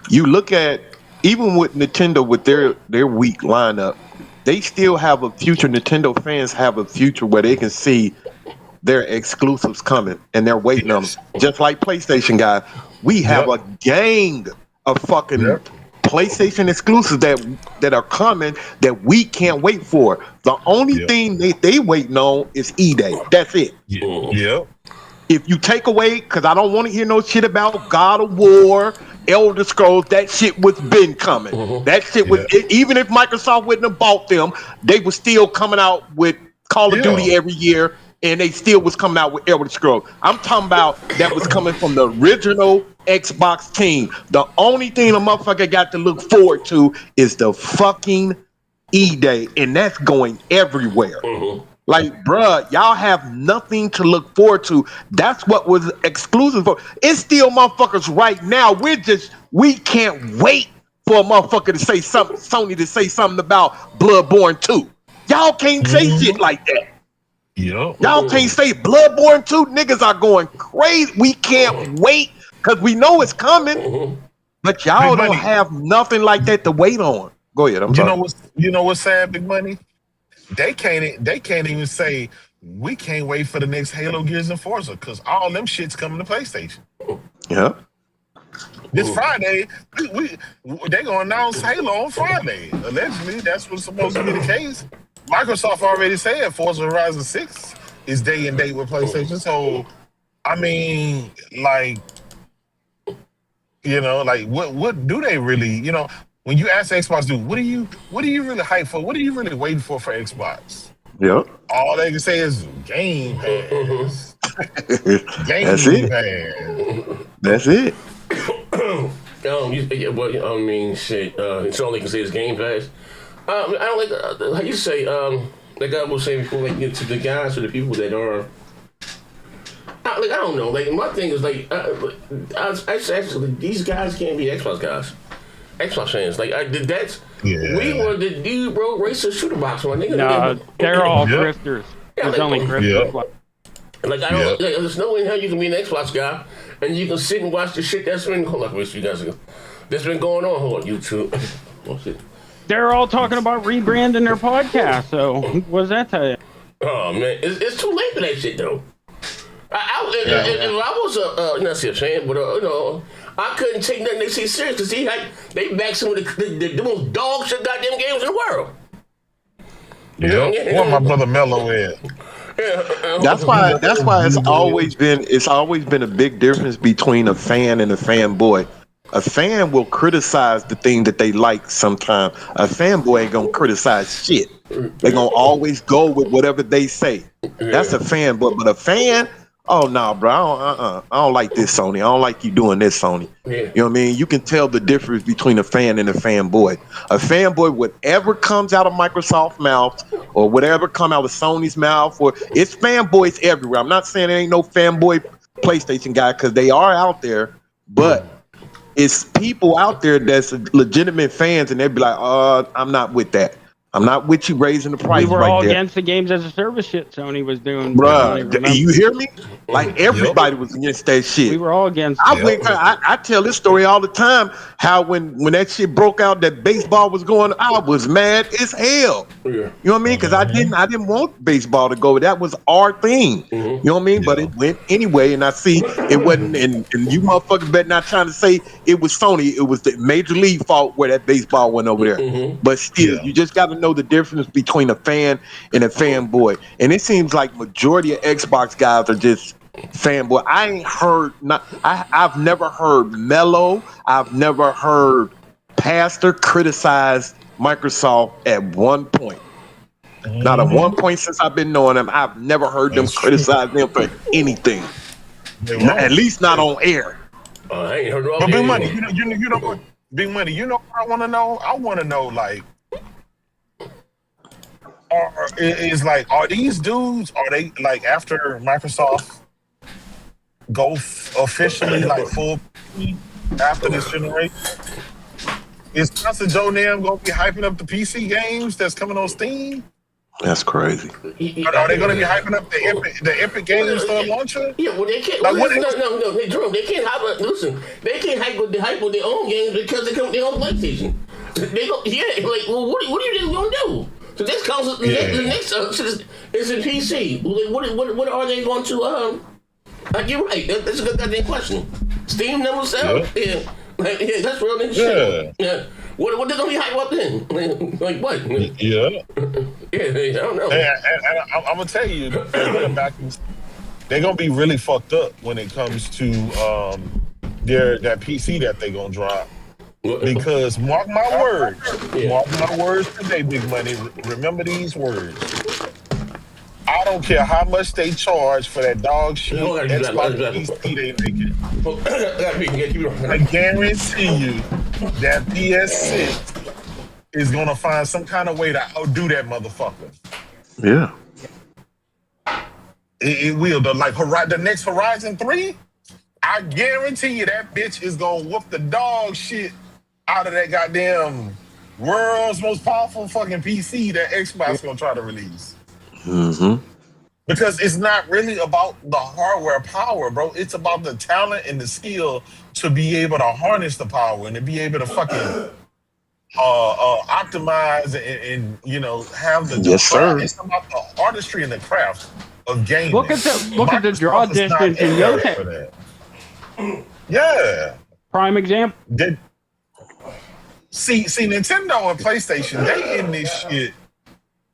you look at even with Nintendo with their weak lineup, they still have a future. Nintendo fans have a future where they can see their exclusives coming, and they're waiting on them. Just like PlayStation guys, we have a gang of fucking PlayStation exclusives that are coming that we can't wait for. The only thing they waiting on is E-Day. That's it. If you take away, because I don't want to hear no shit about God of War, Elder Scrolls, that shit was been coming. That shit was, even if Microsoft wouldn't have bought them, they were still coming out with Call of Duty every year, and they still was coming out with Elder Scrolls. I'm talking about that was coming from the original Xbox team. The only thing a motherfucker got to look forward to is the fucking E-Day, and that's going everywhere. Like, bruh, y'all have nothing to look forward to. That's what was exclusive for. It's still motherfuckers right now. We can't wait for a motherfucker to say something, Sony to say something about Bloodborne 2. Y'all can't say shit like that. Y'all can't say Bloodborne 2. Niggas are going crazy. We can't wait because we know it's coming. But y'all don't have nothing like that to wait on. Go ahead. You know what's sad, Big Money? They can't even say we can't wait for the next Halo, Gears, and Forza because all them shit's coming to PlayStation. This Friday, they gonna announce Halo on Friday. Allegedly, that's what's supposed to be the case. Microsoft already said Forza Horizon 6 is day and date with PlayStation. So, I mean, like, what do they really, when you ask Xbox, dude, what are you really hyped for? What are you really waiting for Xbox? All they can say is Game Pass. That's it. I mean, shit. It's all they can say is Game Pass. I don't like how you say. Like I was saying before, like to the guys or the people that are. I don't know. Like my thing is like, actually these guys can't be Xbox guys. Xbox fans, like we were the dude, bro, racist shooter box, my nigga. No, they're all grifters. There's only grifters. Like I don't. There's no way in hell you can be an Xbox guy and you can sit and watch the shit that's been. Hold on, wait, you guys ago. That's been going on. Hold on, YouTube. Oh shit. They're all talking about rebranding their podcast. So what does that tell you? Oh man, it's too late for that shit though. If I was not a fan, but I couldn't take nothing they say serious because they back some of the most dog shit goddamn games in the world. What my brother Mello is. That's why it's always been a big difference between a fan and a fanboy. A fan will criticize the thing that they like sometimes. A fanboy ain't gonna criticize shit. They're gonna always go with whatever they say. That's a fanboy, but a fan, oh no, bro, I don't like this, Sony. I don't like you doing this, Sony. You know what I mean? You can tell the difference between a fan and a fanboy. A fanboy, whatever comes out of Microsoft's mouth or whatever come out of Sony's mouth, or it's fanboys everywhere. I'm not saying there ain't no fanboy PlayStation guy because they are out there, but it's people out there that's legitimate fans, and they'd be like, I'm not with that. I'm not with you raising the price We were right all there. against the games as a service shit Sony was doing. Bruh, you hear me? Like everybody was against that shit. We were all against I tell this story all the time. How when that shit broke out, that baseball was going, I was mad as hell. You know what I mean? Because I didn't want baseball to go. That was our thing. You know what I mean? But it went anyway, and I see it wasn't. And you motherfuckers better not trying to say it was Sony. It was the Major League fault where that baseball went over there. But still, you just got to know the difference between a fan and a fanboy. And it seems like majority of Xbox guys are just fanboy. I ain't heard I've never heard Mello. I've never heard Pastor criticize Microsoft at one point. Not at one point since I've been knowing them. I've never heard them criticize them for anything. At least not on air. I ain't heard But Big Money, you know what? Big Money, you know what I want to know? I want to know, like, are these dudes, are they, like, after Microsoft go officially, like, full after this generation? Is Pastor Joe Nam going to be hyping up the PC games that's coming on Steam? That's crazy. Are they going to be hyping up the Epic Games Store launcher? Yeah, well, they can't. Like, no, hey, Jerome, they can't hype. Listen, they can't hype with their own games because they come with their own PlayStation. They go, like, well, what are you going to do? So this comes the next is a PC. Like, what are they going to? You're right. That's a good goddamn question. Steam never sell. Yeah, that's real nigga shit. Yeah. What they gonna be hype up then? Like what? Yeah. I don't know. And I'm gonna tell you, they're gonna be really fucked up when it comes to that PC that they gonna drop. Because mark my words today, Big Money. Remember these words. I don't care how much they charge for that dog shit Xbox PC they making. I guarantee you that PS6 is gonna find some kind of way to outdo that motherfucker. Yeah. It will. The next Horizon 3, I guarantee you that bitch is gonna whoop the dog shit out of that goddamn world's most powerful fucking PC that Xbox gonna try to release. Because it's not really about the hardware power, bro. It's about the talent and the skill to be able to harness the power and to be able to fucking optimize and have the It's about the artistry and the craft of gaming. Look at the draw distance in your head. Yeah. Prime example. See, Nintendo and PlayStation, they in this shit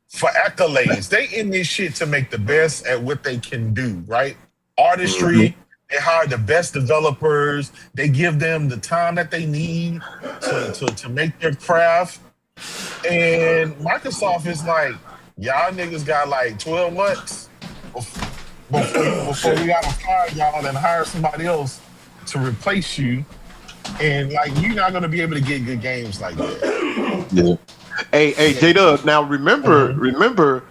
for accolades. They in this shit to make the best at what they can do, right? Artistry. They hire the best developers. They give them the time that they need to make their craft. And Microsoft is like, y'all niggas got like 12 months before we gotta fire y'all and hire somebody else to replace you. And like, you're not gonna be able to get good games like that. Yeah. Hey, J-Dub, now remember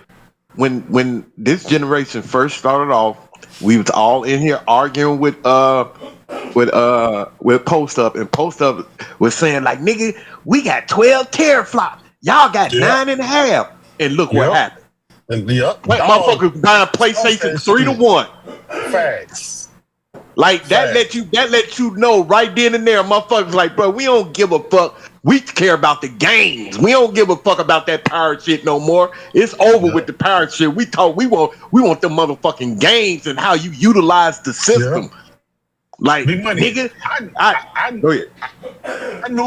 when this generation first started off, we was all in here arguing with Post Up, and Post Up was saying like, nigga, we got 12 teraflops. Y'all got 9.5. And look what happened. Motherfuckers buying PlayStation 3-1. Facts. Like that let you know right then and there, motherfuckers like, bro, we don't give a fuck. We care about the games. We don't give a fuck about that pirate shit no more. It's over with the pirate shit. We want the motherfucking games and how you utilize the system. Like, nigga, I knew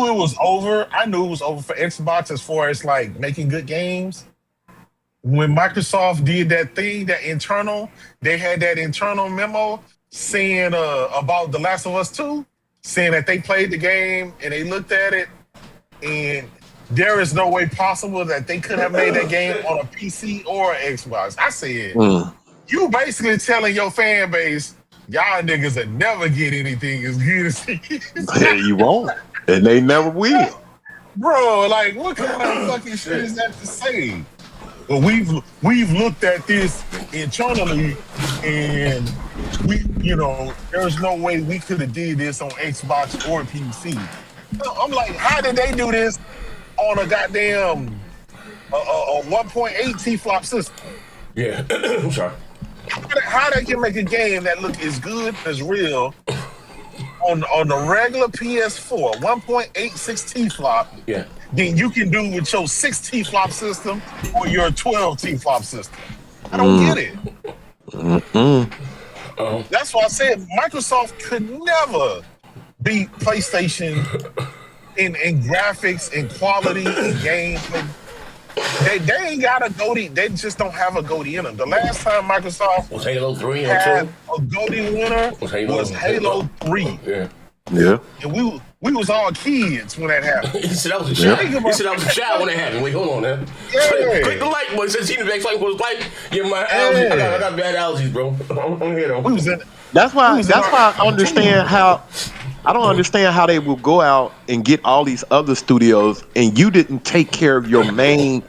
it was over. I knew it was over for Xbox as far as like making good games. When Microsoft did that thing, they had that internal memo saying about The Last of Us 2, saying that they played the game and they looked at it, and there is no way possible that they could have made that game on a PC or an Xbox. I said, you basically telling your fan base, y'all niggas will never get anything as good as this. Yeah, you won't. And they never will. Bro, like, what kind of fucking shit is that to say? Well, we've looked at this internally, and there's no way we could have did this on Xbox or PC. I'm like, how did they do this on a goddamn a 1.8 T-flop system? Yeah, I'm sorry. How they can make a game that look as good as real on the regular PS4 1.86 T-flop? Yeah. Than you can do with your 6 T-flop system or your 12 T-flop system. I don't get it. That's why I said Microsoft could never beat PlayStation in graphics, in quality, in gameplay. They ain't got a GOTY. They just don't have a GOTY in them. The last time Microsoft was Halo 3 had a GOTY winner was Halo 3. Yeah. And we was all kids when that happened. He said I was a child. He said I was a child when that happened. Wait, hold on, man. Yeah. Click the like button. Since he the next like was like, yeah, my allergies. I got bad allergies, bro. I'm here though. We was in. That's why I understand how. I don't understand how they will go out and get all these other studios and you didn't take care of your main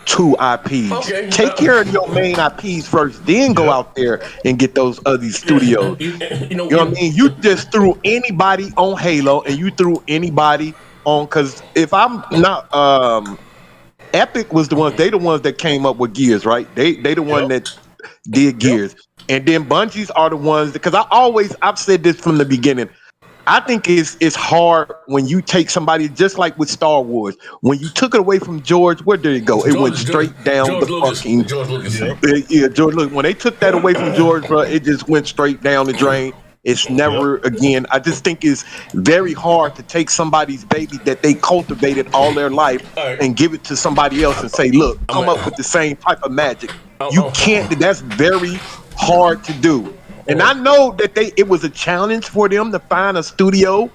2 IPs. Okay. Take care of your main IPs first, then go out there and get those other studios. You know what I mean? You just threw anybody on Halo and you threw anybody on, because if I'm not Epic was the ones, they the ones that came up with Gears, right? They the one that did Gears. And then Bungies are the ones, because I've said this from the beginning. I think it's hard when you take somebody, just like with Star Wars. When you took it away from George, where did it go? It went straight down the fucking. George Lucas. Yeah, George Lucas. When they took that away from George, bro, it just went straight down the drain. It's never again. I just think it's very hard to take somebody's baby that they cultivated all their life and give it to somebody else and say, look, come up with the same type of magic. You can't. That's very hard to do. And I know that it was a challenge for them to find a studio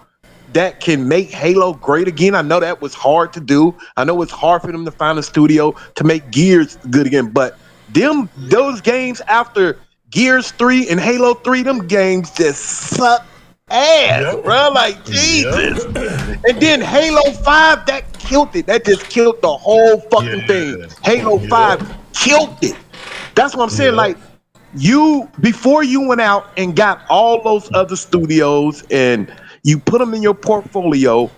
that can make Halo great again. I know that was hard to do. I know it's hard for them to find a studio to make Gears good again. But those games after Gears 3 and Halo 3, them games just suck ass, bro. Like, Jesus. And then Halo 5, that killed it. That just killed the whole fucking thing. Halo 5 killed it. That's what I'm saying. Like, before you went out and got all those other studios and you put them in your portfolio,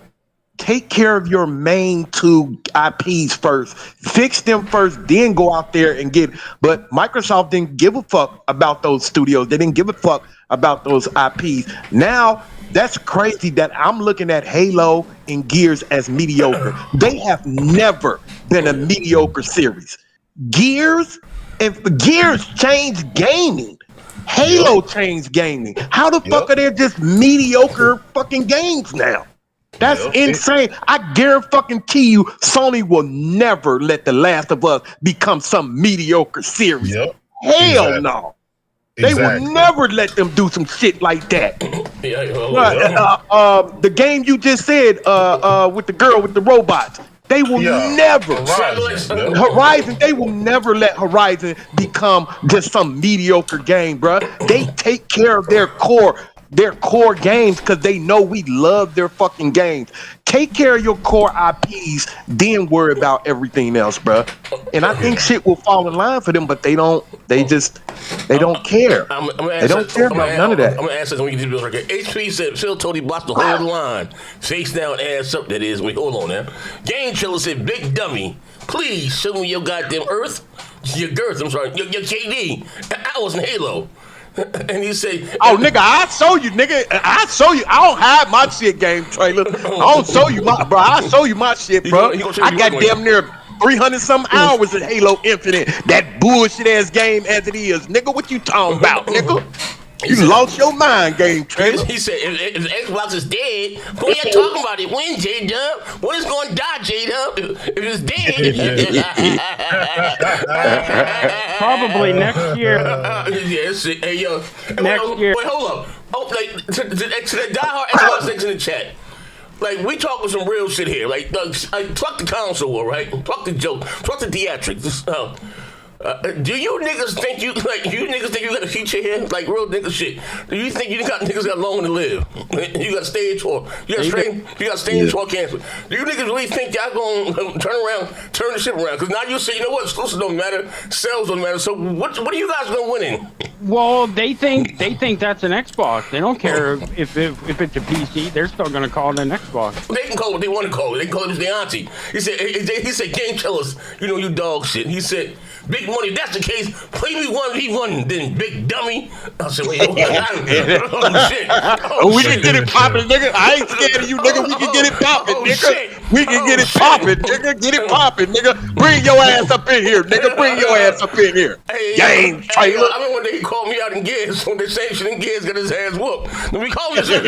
take care of your main 2 IPs first, fix them first, then go out there and get. But Microsoft didn't give a fuck about those studios. They didn't give a fuck about those IPs. Now that's crazy that I'm looking at Halo and Gears as mediocre. They have never been a mediocre series. Gears changed gaming. Halo changed gaming. How the fuck are there just mediocre fucking games now? That's insane. I guarantee you, Sony will never let The Last of Us become some mediocre series. Hell no. They will never let them do some shit like that. The game you just said, with the girl with the robots. They will never Horizon. They will never let Horizon become just some mediocre game, bro. They take care of their core games because they know we love their fucking games. Take care of your core IPs, then worry about everything else, bro. And I think shit will fall in line for them, but they don't. They don't care. They don't care about none of that. I'm gonna ask this when we get to this right here. HP said Phil Tony blocked the whole line. Face down, ass up. That is. Wait, hold on now. Game Trailer said, "Big dummy, please show me your goddamn your girth. I'm sorry, your KD. I was in Halo." And he say, "Oh, nigga, I show you, nigga. I show you. I don't hide my shit, Game Trailer. I don't show you my, bro. I show you my shit, bro. I got damn near 300 some hours in Halo Infinite. That bullshit ass game as it is, nigga. What you talking about, nigga? You lost your mind, Game Trailer." He said, if Xbox is dead, who you talking about it? When, J-Dub? When is going to die, J-Dub? If it's dead. Probably next year. Yes. Hey, yo. Next year. Wait, hold up. Oh, like, to the diehard Xbox things in the chat. Like, we talking some real shit here. Like fuck the console war, right? Fuck the joke. Fuck the theatrics. Do you niggas think you got a future here? Like real nigga shit. Do you think you got niggas got long to live? You got stage 4. You got stage 4 cancer. Do you niggas really think y'all gonna turn the shit around? Because now you say, you know what, exclusive don't matter, sales don't matter. So what are you guys gonna win in? Well, they think that's an Xbox. They don't care if it's a PC. They're still gonna call it an Xbox. They can call it what they want to call it. They can call it their auntie. He said game killers. You know you dog shit. He said. Big money, if that's the case, play me 1v1, then big dummy. I said, wait, oh shit. We can get it popping, nigga. I ain't scared of you, nigga. We can get it popping, nigga. We can get it popping, nigga. Get it popping, nigga. Bring your ass up in here, nigga. Bring your ass up in here. Game trailer. I remember one day he called me out in Gears, when the same shit in Gears got his ass whooped. Then we called him and said,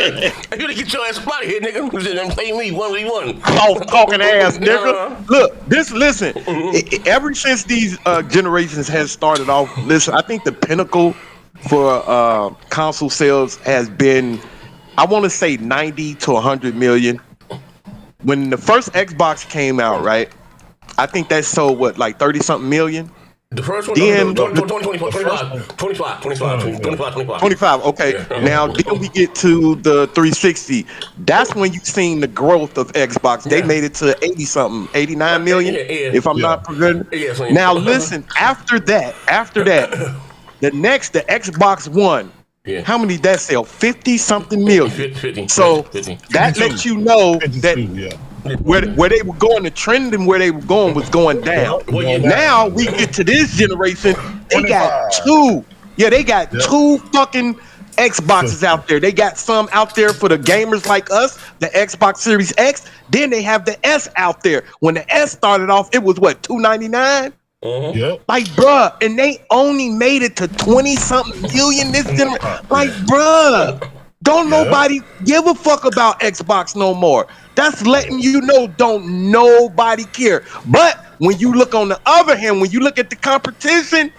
you gotta get your ass out of here, nigga. He said, play me 1v1. Talking ass, nigga. Look, listen. Ever since these generations has started off, listen, I think the pinnacle for console sales has been, I want to say 90 to 100 million. When the first Xbox came out, right? I think that sold what, like 30 something million? The first one, then 25. Okay. Yeah. Now then we get to the 360. That's when you seen the growth of Xbox. They made it to 80 something, 89 million, if I'm not forgetting. Now listen, after that, the Xbox One. Yeah. How many did that sell? 50 something million. 50. So 50. that lets you know 52, that where they were going, the trend and where they were going was going down. Now we get to this generation, they got two. Yeah, they got two fucking Xboxes out there. They got some out there for the gamers like us, the Xbox Series X. Then they have the S out there. When the S started off, it was what, $299? Yep. Like, bruh, and they only made it to 20-something million this generation. Like, bruh, don't nobody give a fuck about Xbox no more. That's letting you know don't nobody care. But when you look on the other hand, when you look at the competition,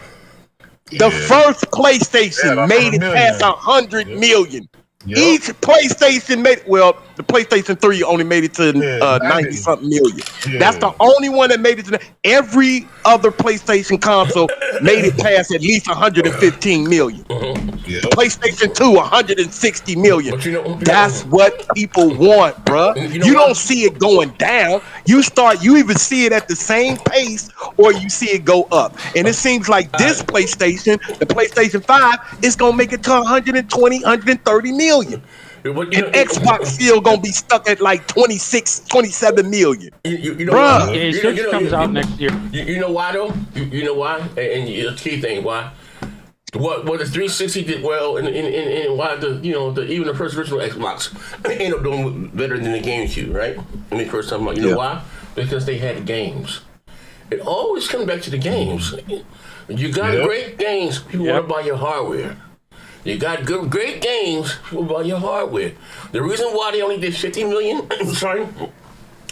the first PlayStation made it past 100 million. Each PlayStation made, well, the PlayStation 3 only made it to 90 something million. That's the only one that made it to every other PlayStation console made it past at least 115 million. PlayStation 2, 160 million. That's what people want, bruh. You don't see it going down. You either see it at the same pace or you see it go up. And it seems like this PlayStation, the PlayStation 5, is gonna make it to 120, 130 million. And Xbox still gonna be stuck at like 26, 27 million. Bruh. It comes out next year. You know why though? You know why? And the key thing why? What the 360 did well, and why even the first original Xbox ended up doing better than the GameCube, right? When they first time out, you know why? Because they had games. It always comes back to the games. You got great games, people want to buy your hardware. You got great games, people buy your hardware. The reason why they only did 50 million,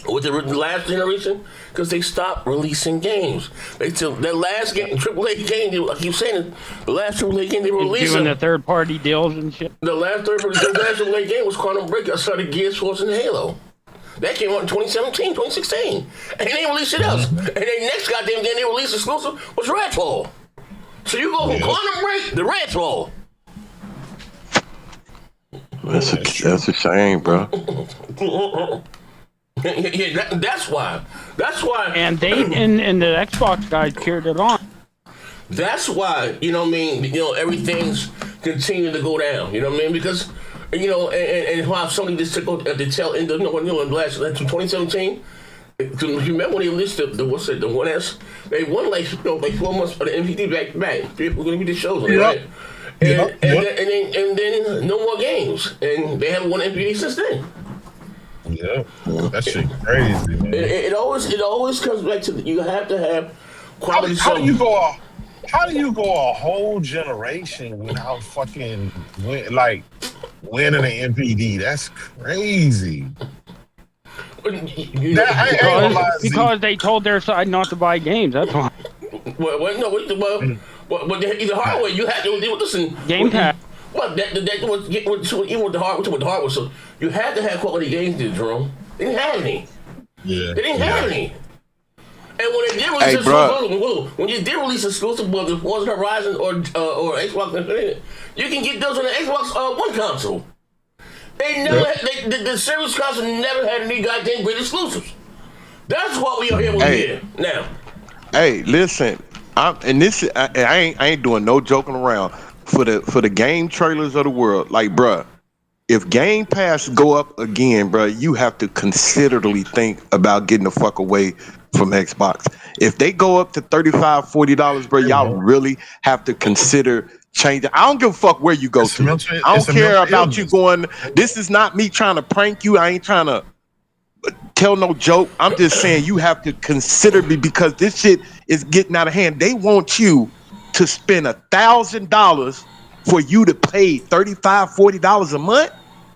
with the last generation, because they stopped releasing games. They took their last game, AAA game. I keep saying it. The last AAA game they released. Doing the third-party deals and shit. The last AAA game was Quantum Break. I started Gears Force and Halo. That came out in 2017, 2016, and they didn't release it else. And their next goddamn game they released exclusive was Redfall. So you go from Quantum Break to Redfall. That's a shame, bro. That's why. And they and the Xbox guys cheered it on. That's why, everything's continuing to go down. You know what I mean? Because, and how Sony just took at the tail end of last 2017. Because you remember when they released the 1S, they won like 4 months of the MPD back. People were going to be the shows on it, right? And then no more games, and they haven't won MPD since then. Yeah, that shit crazy, man. It always comes back to you have to have quality. How do you go a whole generation without fucking winning an MPD? That's crazy. Because they told their side not to buy games. That's why. But the hardware you had to listen. Gamepass. Well, that was even with the hardware. So you had to have quality games, Jerome. They didn't have any. Yeah. They didn't have any. And when they did release exclusive, when you did release exclusive, whether it was Horizon or Xbox Infinite, you can get those on the Xbox One console. They never had, the Series console never had any goddamn great exclusives. That's what we are here now. Hey, listen, I ain't doing no joking around. For the game trailers of the world, like, bruh, if Game Pass go up again, bruh, you have to considerably think about getting the fuck away from Xbox. If they go up to $35, $40, bruh, y'all really have to consider changing. I don't give a fuck where you go to. I don't care about you going. This is not me trying to prank you. I ain't trying to tell no joke. I'm just saying you have to consider me because this shit is getting out of hand. They want you to spend $1,000 for you to pay $35, $40 a month?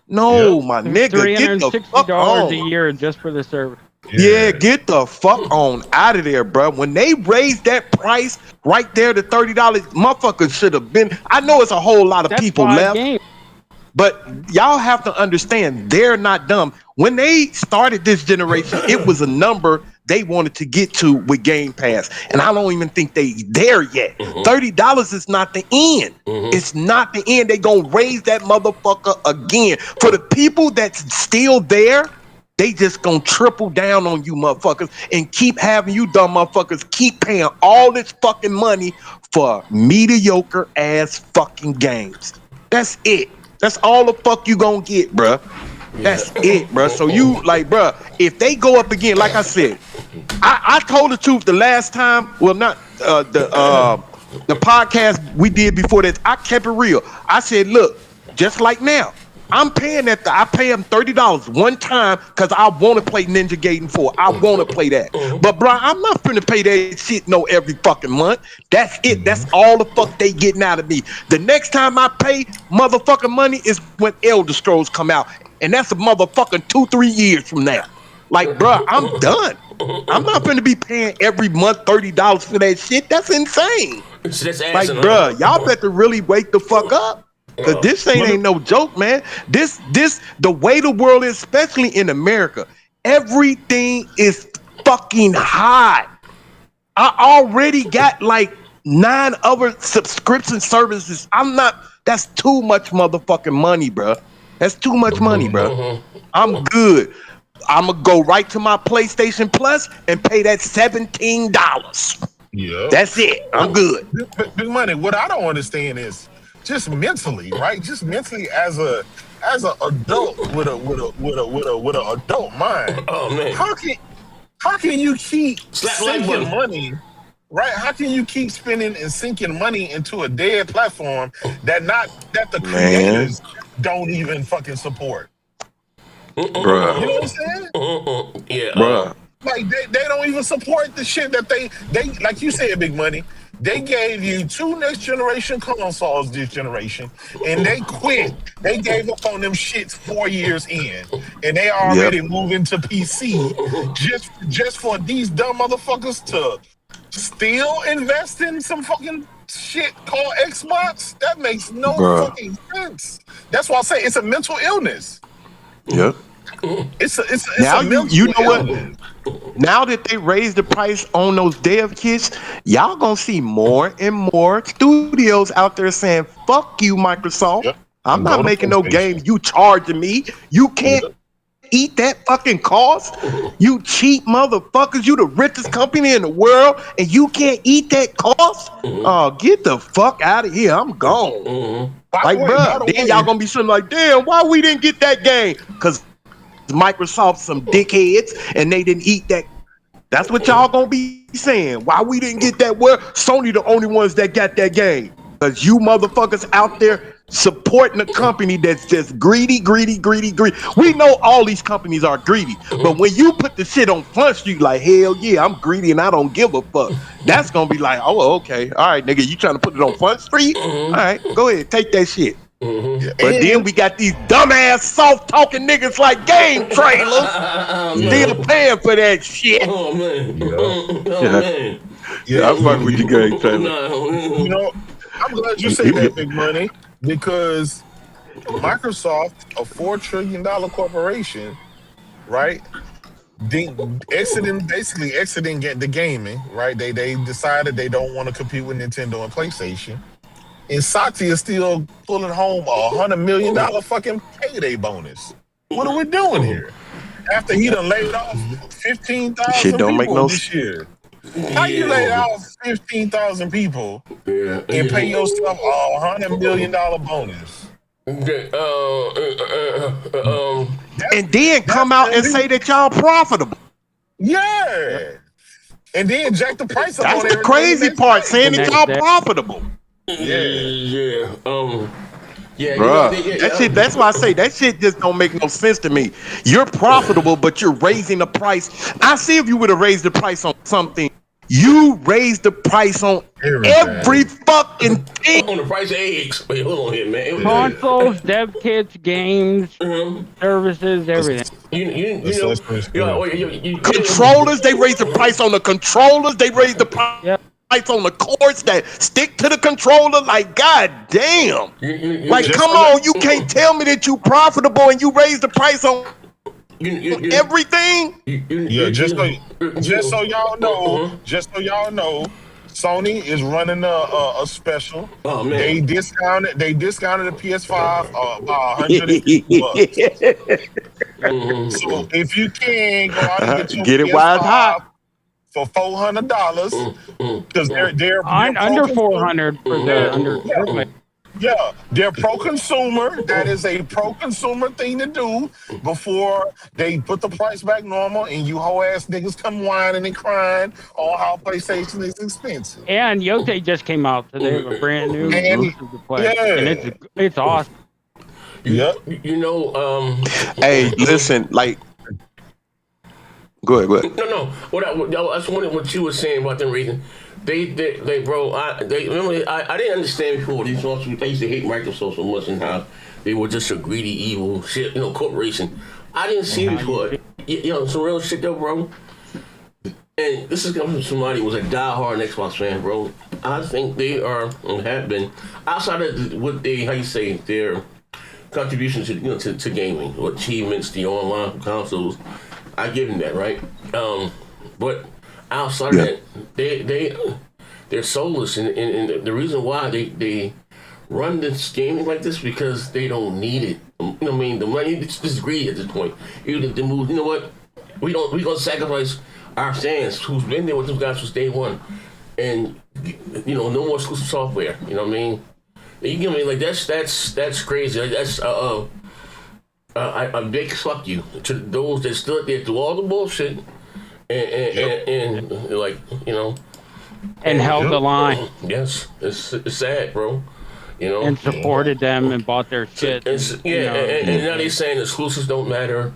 No, my nigga, get the fuck on. $360 a year just for the service. Yeah, get the fuck on out of there, bro. When they raised that price right there to $30, motherfuckers should have been. I know it's a whole lot of people left, but y'all have to understand they're not dumb. When they started this generation, it was a number they wanted to get to with Game Pass, and I don't even think they there yet. $30 is not the end. It's not the end. They gonna raise that motherfucker again. For the people that's still there, they just gonna triple down on you motherfuckers and keep having you dumb motherfuckers keep paying all this fucking money for mediocre ass fucking games. That's it. That's all the fuck you gonna get, bruh. That's it, bruh. So you like, bruh, if they go up again, like I said, I told the truth the last time. Well, not the podcast we did before that. I kept it real. I said, look, just like now, I'm paying that. I pay them $30 one time because I want to play Ninja Gaiden 4. I want to play that. But bro, I'm not finna pay that shit every fucking month. That's it. That's all the fuck they getting out of me. The next time I pay motherfucking money is when Elder Scrolls come out, and that's a motherfucking 2-3 years from now. Like, bro, I'm done. I'm not finna be paying every month $30 for that shit. That's insane. Like, bro, y'all better really wake the fuck up. Cause this ain't no joke, man. This the way the world is, especially in America, everything is fucking high. I already got like 9 other subscription services. That's too much motherfucking money, bro. That's too much money, bro. I'm good. I'm gonna go right to my PlayStation Plus and pay that $17. Yeah, that's it. I'm good. Big money. What I don't understand is just mentally, right? Just mentally as a adult with a adult mind. Oh man, how can you keep sinking money? Right? How can you keep spending and sinking money into a dead platform that the creators don't even fucking support? Bruh. You know what I'm saying? Yeah, bruh. Like they don't even support the shit that they like you said, Big Money. They gave you 2 next generation consoles this generation, and they quit. They gave up on them shits 4 years in, and they already moving to PC just for these dumb motherfuckers to still invest in some fucking shit called Xbox. That makes no fucking sense. That's why I say it's a mental illness. Yep. It's now a mental you know illness. What? Now that they raised the price on those dev kits, y'all gonna see more and more studios out there saying, "Fuck you, Microsoft. Yep. I'm not making no game. You charging me? You can't eat that fucking cost. You cheap motherfuckers. You the richest company in the world, and you can't eat that cost. Oh, get the fuck out of here. I'm gone." Like, bro, then y'all gonna be sitting like, "Damn, why we didn't get that game?" Because Microsoft some dickheads and they didn't eat that. That's what y'all gonna be saying. Why we didn't get that? Well, Sony the only ones that got that game. Because you motherfuckers out there supporting a company that's just greedy. We know all these companies are greedy, but when you put the shit on Front Street, like, hell yeah, I'm greedy and I don't give a fuck. That's gonna be like, oh, okay, all right, nigga, you trying to put it on Front Street? All right, go ahead, take that shit. But then we got these dumbass, soft-talking niggas like Game Trailers still paying for that shit. Oh man, man. Yeah, I fuck with you, Game Trailer. You know, I'm glad you say that, Big Money, because Microsoft, a $4 trillion corporation, right? basically exiting the gaming, right? They decided they don't want to compete with Nintendo and PlayStation. And Satya is still pulling home $100 million fucking payday bonus. What are we doing here? After he done laid off 15,000 people this year. How you laid off 15,000 people and pay yourself $100 million bonus? And then come out and say that y'all profitable. Yeah. And then jack the price up. That's the crazy part, saying that y'all profitable. Bruh, that shit. That's why I say that shit just don't make no sense to me. You're profitable, but you're raising the price. I see if you would have raised the price on something. You raised the price on every fucking thing. On the price of eggs. Wait, hold on here, man. Consoles, dev kits, games, services, everything. Controllers, they raised the price on the controllers. They raised the price on the cords that stick to the controller. Like, god damn. Like, come on, you can't tell me that you profitable and you raise the price on everything. Just so y'all know, Sony is running a special. Oh man, they discounted the PS5 by $150. So if you can go out and get your it while it's hot for $400, because they're under 400 for the under. Yeah, they're pro-consumer. That is a pro-consumer thing to do before they put the price back normal and you hoe-ass niggas come whining and crying on how PlayStation is expensive. And Yote just came out, so they have a brand new exclusive to play. And it's awesome. Yep. Hey, listen, like... Go ahead. No. I was wondering what you were saying about them reasons. They bro, I didn't understand before these folks. They used to hate Microsoft so much and how they were just a greedy, evil shit, corporation. I didn't see it before. Some real shit though, bro. And this is coming from somebody who was a diehard Xbox fan, bro. I think they are and have been outside of what their contributions to gaming, or achievements, the online consoles. I give them that, right? But outside of that, they're soulless, and the reason why they run this gaming like this because they don't need it. The money it's just greedy at this point. Even if they move, you know what? We gonna sacrifice our fans who's been there with those guys since day one, and no more exclusive software. You know what I mean? You give me like that's crazy. That's a big fuck you to those that stood there through all the bullshit and like and held the line. Yes, it's sad, bro. And supported them and bought their shit. And now they're saying exclusives don't matter.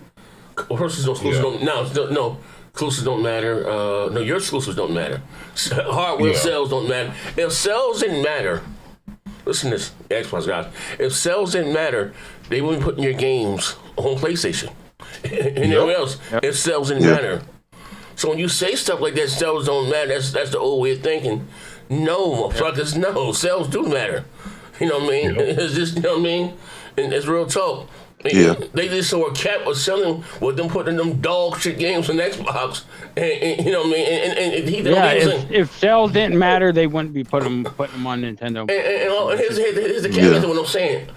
Exclusives don't. No, exclusives don't matter. No, your exclusives don't matter. Hardware sales don't matter. If sales didn't matter, listen to this, Xbox guys. If sales didn't matter, they wouldn't be putting your games on PlayStation. And everywhere else, if sales didn't matter. So when you say stuff like that, sales don't matter, that's the old way of thinking. No, motherfuckers, no, sales do matter. You know what I mean? It's just, and it's real talk. They just saw a cap of selling with them putting them dog shit games on Xbox. And you know what I mean? And he if sales didn't matter, they wouldn't be putting them on Nintendo. And here's the cap. That's what I'm saying.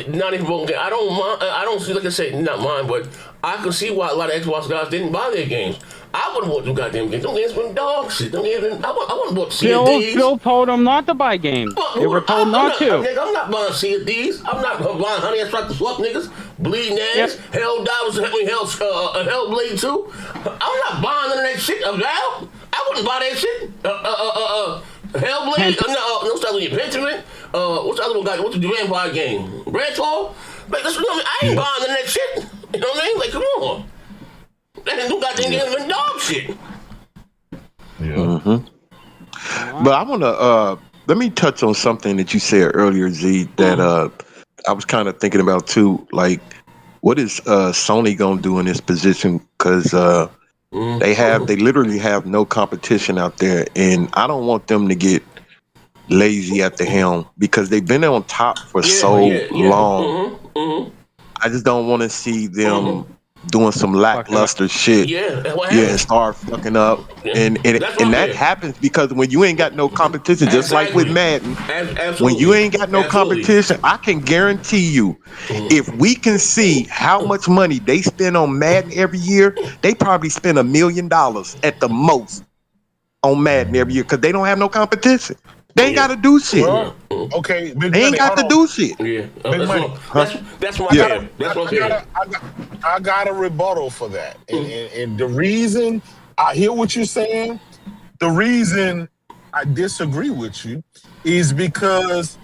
Not even voting. I don't mind. I don't see, like I said, not mine, but I can see why a lot of Xbox guys didn't buy their games. I wouldn't bought them goddamn games. Them games been dog shit. I wouldn't bought CDs. Phil told them not to buy games. They were told not to. I'm not buying CDs. I'm not buying Honey I Struck the Swap niggas. Bleeding ass. Hell Divers. Hellblade 2. I'm not buying none of that shit. I wouldn't buy that shit. Hellblade. No, stop with your Pentiment. What's the other one got? What's the vampire game? Redfall? Like, I ain't buying none of that shit. You know what I mean? Like, come on. That ain't no goddamn game in dog shit. But I want to let me touch on something that you said earlier, Z, that I was kind of thinking about too. Like, what is Sony gonna do in this position? Because they literally have no competition out there, and I don't want them to get lazy at the helm because they've been on top for so long. I just don't want to see them doing some lackluster shit. Yeah, what Yeah, and start fucking up. And that happens because when you ain't got no competition, just like with Madden, when you ain't got no competition, I can guarantee you, if we can see how much money they spend on Madden every year, they probably spend $1 million at the most on Madden every year because they don't have no competition. They ain't got to do shit. Well, okay, Big they ain't Money, got to do shit. Yeah, Big Money. That's what I got a rebuttal for that, and the reason I hear what you're saying, the reason I disagree with you is because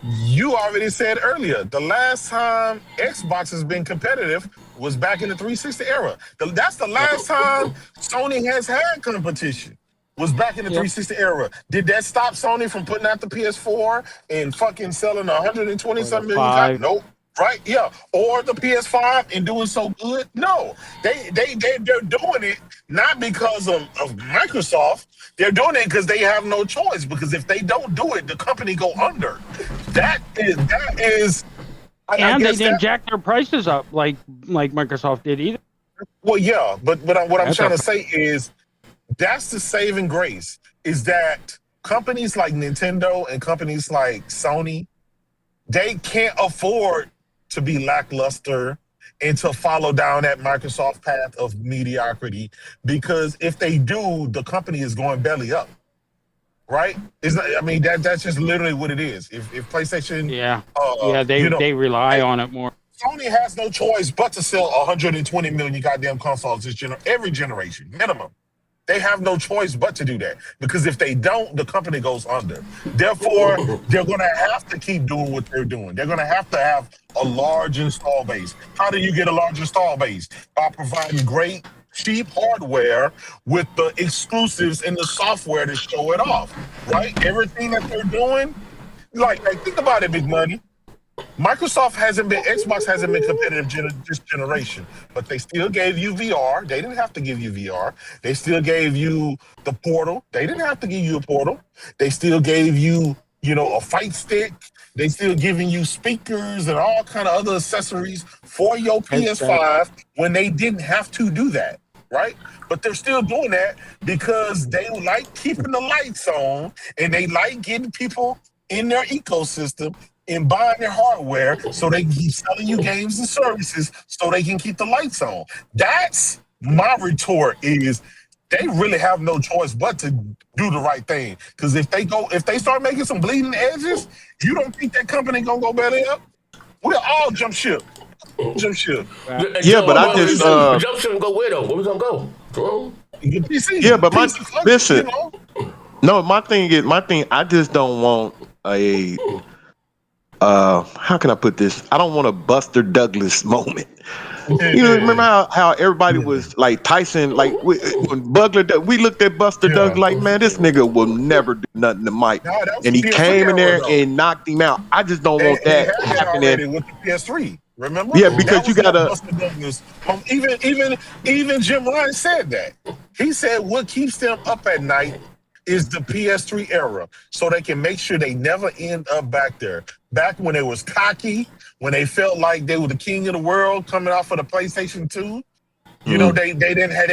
you already said earlier the last time Xbox has been competitive was back in the 360 era. That's the last time Sony has had competition. Was back in the 360 era. Did that stop Sony from putting out the PS4 and fucking selling 120-something million copies? Nope. Right? Yeah. Or the PS5 and doing so good? No. They're doing it not because of Microsoft. They're doing it because they have no choice. Because if they don't do it, the company go under. That is. And they didn't jack their prices up like Microsoft did either. Well, yeah, but what I'm trying to say is. That's the saving grace, is that companies like Nintendo and companies like Sony, they can't afford to be lackluster and to follow down that Microsoft path of mediocrity, because if they do, the company is going belly up, right? That's just literally what it is. If PlayStation... They rely on it more. Sony has no choice but to sell 120 million goddamn consoles every generation, minimum. They have no choice but to do that, because if they don't, the company goes under. Therefore, they're going to have to keep doing what they're doing. They're going to have a large install base. How do you get a large install base? By providing great, cheap hardware with the exclusives and the software to show it off, right? Everything that they're doing, like think about it, Big Money. Xbox hasn't been competitive this generation, but they still gave you VR. They didn't have to give you VR. They still gave you the Portal. They didn't have to give you a Portal. They still gave you, a fight stick. They still giving you speakers and all kind of other accessories for your PS5 when they didn't have to do that, right? But they're still doing that because they like keeping the lights on and they like getting people in their ecosystem and buying their hardware so they can keep selling you games and services so they can keep the lights on. That's my retort, is they really have no choice but to do the right thing. Because if they start making some bleeding edges, you don't think that company gonna go belly up? We'll all jump ship. Jump ship. Yeah, but I just jump ship and go where though? Where we gonna go? PC. Yeah, but my listen. You know? No, my thing. I just don't want a. How can I put this? I don't want a Buster Douglas moment. Remember how everybody was like Tyson, like when we looked at Buster Douglas like, man, this nigga will never do nothing to Mike, and he came in there and knocked him out. I just don't want that happening with the PS3. Remember? Yeah, because you gotta. Even Jim Ryan said that. He said what keeps them up at night is the PS3 era, so they can make sure they never end up back there. Back when they was cocky, when they felt like they were the king of the world coming off of the PlayStation 2. They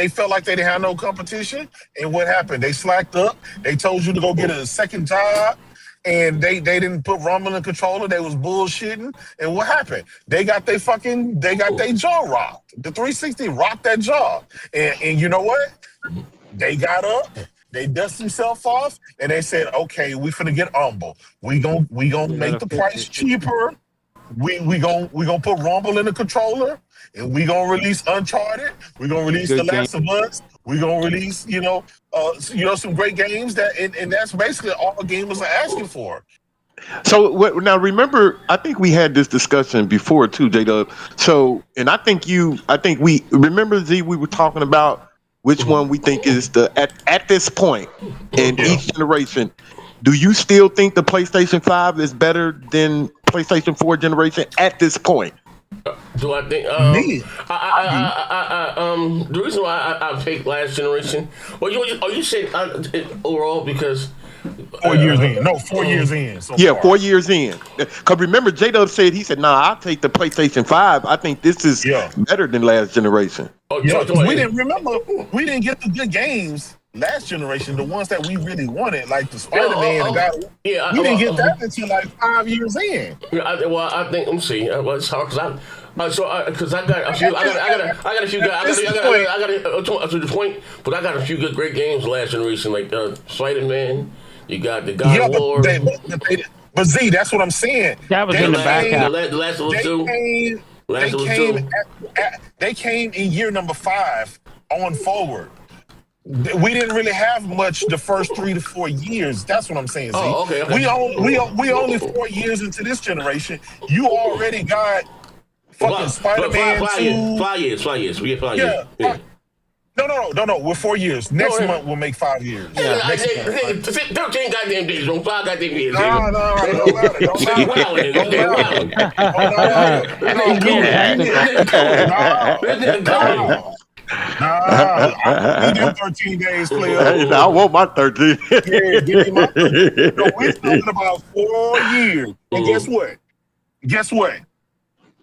felt like they didn't have no competition. And what happened? They slacked up. They told you to go get a second job. And they didn't put rumble in the controller. They was bullshitting. And what happened? They got their jaw rocked. The 360 rocked that jaw. And you know what? They got up. They dust themselves off, and they said, "Okay, we finna get humble. We gon' make the price cheaper. We gon' put Rumble in the controller, and we gonna release Uncharted. We gonna release The Last of Us. We gonna release some great games and that's basically all gamers are asking for." So now remember, I think we had this discussion before too, J-Dub. So, and I think we remember, Z, we were talking about which one we think is at this point in each generation. Do you still think the PlayStation 5 is better than PlayStation 4 generation at this point? Do I think me? The reason why I picked last generation, you said overall because 4 years in. No, 4 years in. So yeah, far. 4 years in. Because remember, J-Dub said, he said, nah, I'll take the PlayStation 5. I think this is better than last generation. Yeah, we didn't get the good games last generation, the ones that we really wanted, like the Spider-Man and God. Yeah, we didn't get that until like 5 years in. I think, let me see. It's hard because I got a few. I got a few. I got to the point, but I got a few great games last generation, like Spider-Man. You got the God of War. But Z, that's what I'm saying. That was in the back half. The last of us too. They came in year number 5 on forward. We didn't really have much the first 3 to 4 years. That's what I'm saying. Z. Oh, okay. We only 4 years into this generation. You already got fucking Spider-Man 2. 5 years. We get 5 years. Yeah. No. We're 4 years. Next month we'll make 5 years. Yeah. 13 goddamn days, bro. 5 goddamn years. No. I need them 13 days, player. I want my 13. Yeah, give me my 13. No, we're talking about 4 years. And guess what?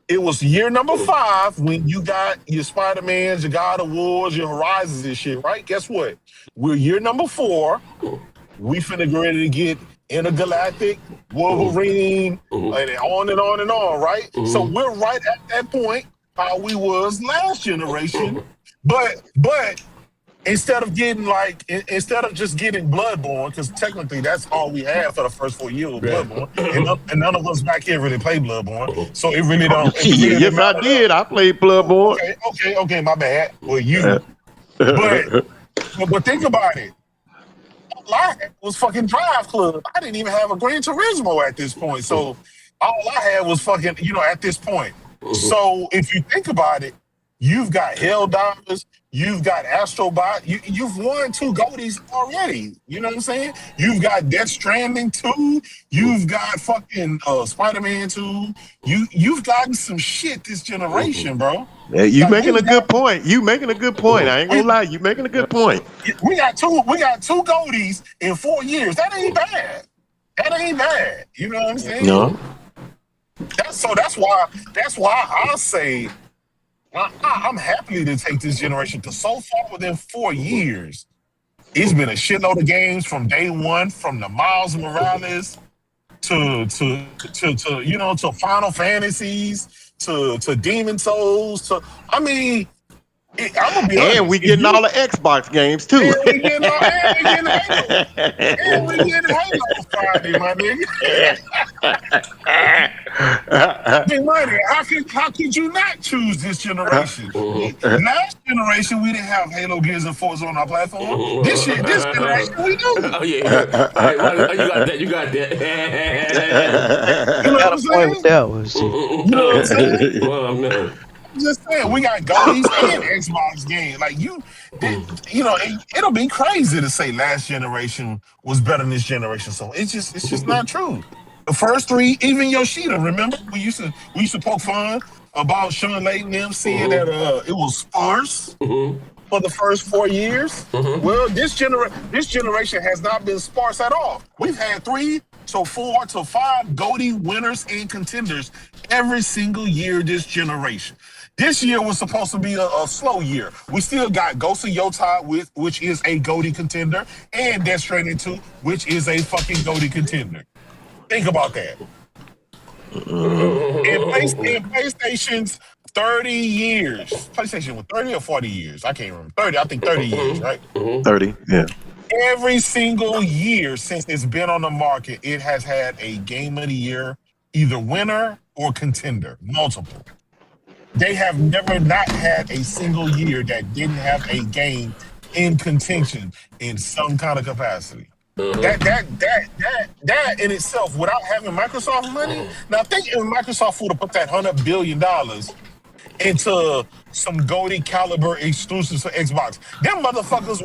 It was year number 5 when you got your Spider-Mans, your God of Wars, your Horizons and shit, right? Guess what? We're year number 4. We finna get ready to get Intergalactic, Wolverine, and on and on and on, right? So we're right at that point how we was last generation. But instead of just getting Bloodborne, because technically that's all we had for the first 4 years of Bloodborne, and none of us back here really played Bloodborne, so it really don't. Yes, I did. I played Bloodborne. Okay, my bad. Well, you, but think about it. All I had was fucking Drive Club. I didn't even have a Gran Turismo at this point, so all I had was fucking, at this point. So if you think about it, you've got Helldivers, you've got Astrobot, you've won 2 Goldies already. You know what I'm saying? You've got Death Stranding 2, you've got fucking Spider-Man 2. You've gotten some shit this generation, bro. Yeah, you making a good point. You making a good point. I ain't gonna lie, you making a good point. We got two Goldies in 4 years. That ain't bad. You know what I'm saying? No. That's why I say I'm happy to take this generation, because so far within 4 years, it's been a shitload of games from day one, from the Miles Morales to Final Fantasies to Demon Souls I'm gonna be honest. And we getting all the Xbox games too. And we getting Halo Friday, my nigga. Money, how could you not choose this generation? Last generation we didn't have Halo, Gears, and Forza on our platform. This generation we do. Oh yeah. All right, you got that. You know what I'm saying? You know what I'm saying? Well, no. Just saying, we got Goldies and Xbox games. Like it'll be crazy to say last generation was better than this generation. So it's just not true. The first 3, even Yoshida, remember we used to poke fun about Sean Layton and them saying that it was sparse for the first 4 years. Well, this generation has not been sparse at all. We've had 3 to 4 to 5 Goldie winners and contenders every single year this generation. This year was supposed to be a slow year. We still got Ghost of Yotai, which is a Goldie contender, and Death Stranding 2, which is a fucking Goldie contender. Think about that. In PlayStation's 30 years. PlayStation was 30 or 40 years? I can't remember. 30, I think 30 years, right? 30, yeah. Every single year since it's been on the market, it has had a Game of the Year, either winner or contender, multiple. They have never not had a single year that didn't have a game in contention in some kind of capacity. That in itself, without having Microsoft money, now think if Microsoft would have put that $100 billion into some Goldie caliber exclusives for Xbox, them motherfuckers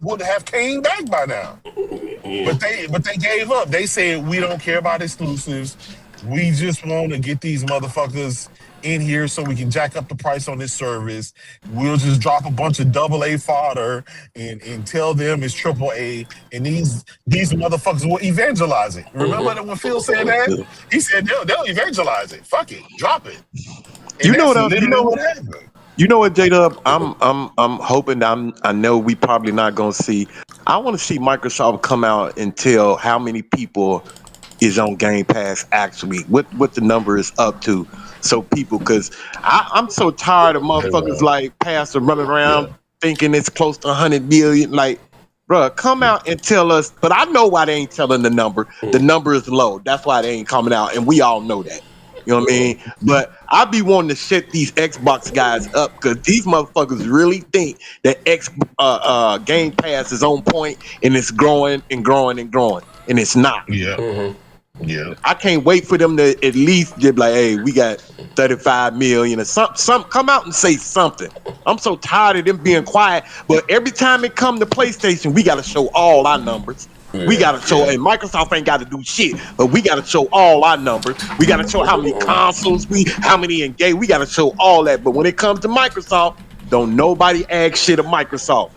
would have came back by now. But they gave up. They said, we don't care about exclusives. We just want to get these motherfuckers in here so we can jack up the price on this service. We'll just drop a bunch of AA fodder and tell them it's AAA, and these motherfuckers will evangelize it. Remember that when Phil said that? He said they'll evangelize it. Fuck it, drop it. And You know that's what? literally what happened. You know what, J-Dub? I'm hoping. I know we probably not gonna see. I want to see Microsoft come out and tell how many people is on Game Pass actually, what the number is up to, so people, because I'm so tired of motherfuckers like Pastor running around thinking it's close to 100 million. Like, bruh, come out and tell us. But I know why they ain't telling the number. The number is low. That's why they ain't coming out, and we all know that. You know what I mean? But I be wanting to shut these Xbox guys up, because these motherfuckers really think that Game Pass is on point and it's growing and growing and growing, and it's not. Yeah. I can't wait for them to at least get like, hey, we got 35 million or some come out and say something. I'm so tired of them being quiet. But every time it come to PlayStation, we got to show all our numbers. We got to show, and Microsoft ain't got to do shit, but we got to show all our numbers. We got to show how many consoles how many engaged. We got to show all that. But when it comes to Microsoft, don't nobody ask shit of Microsoft.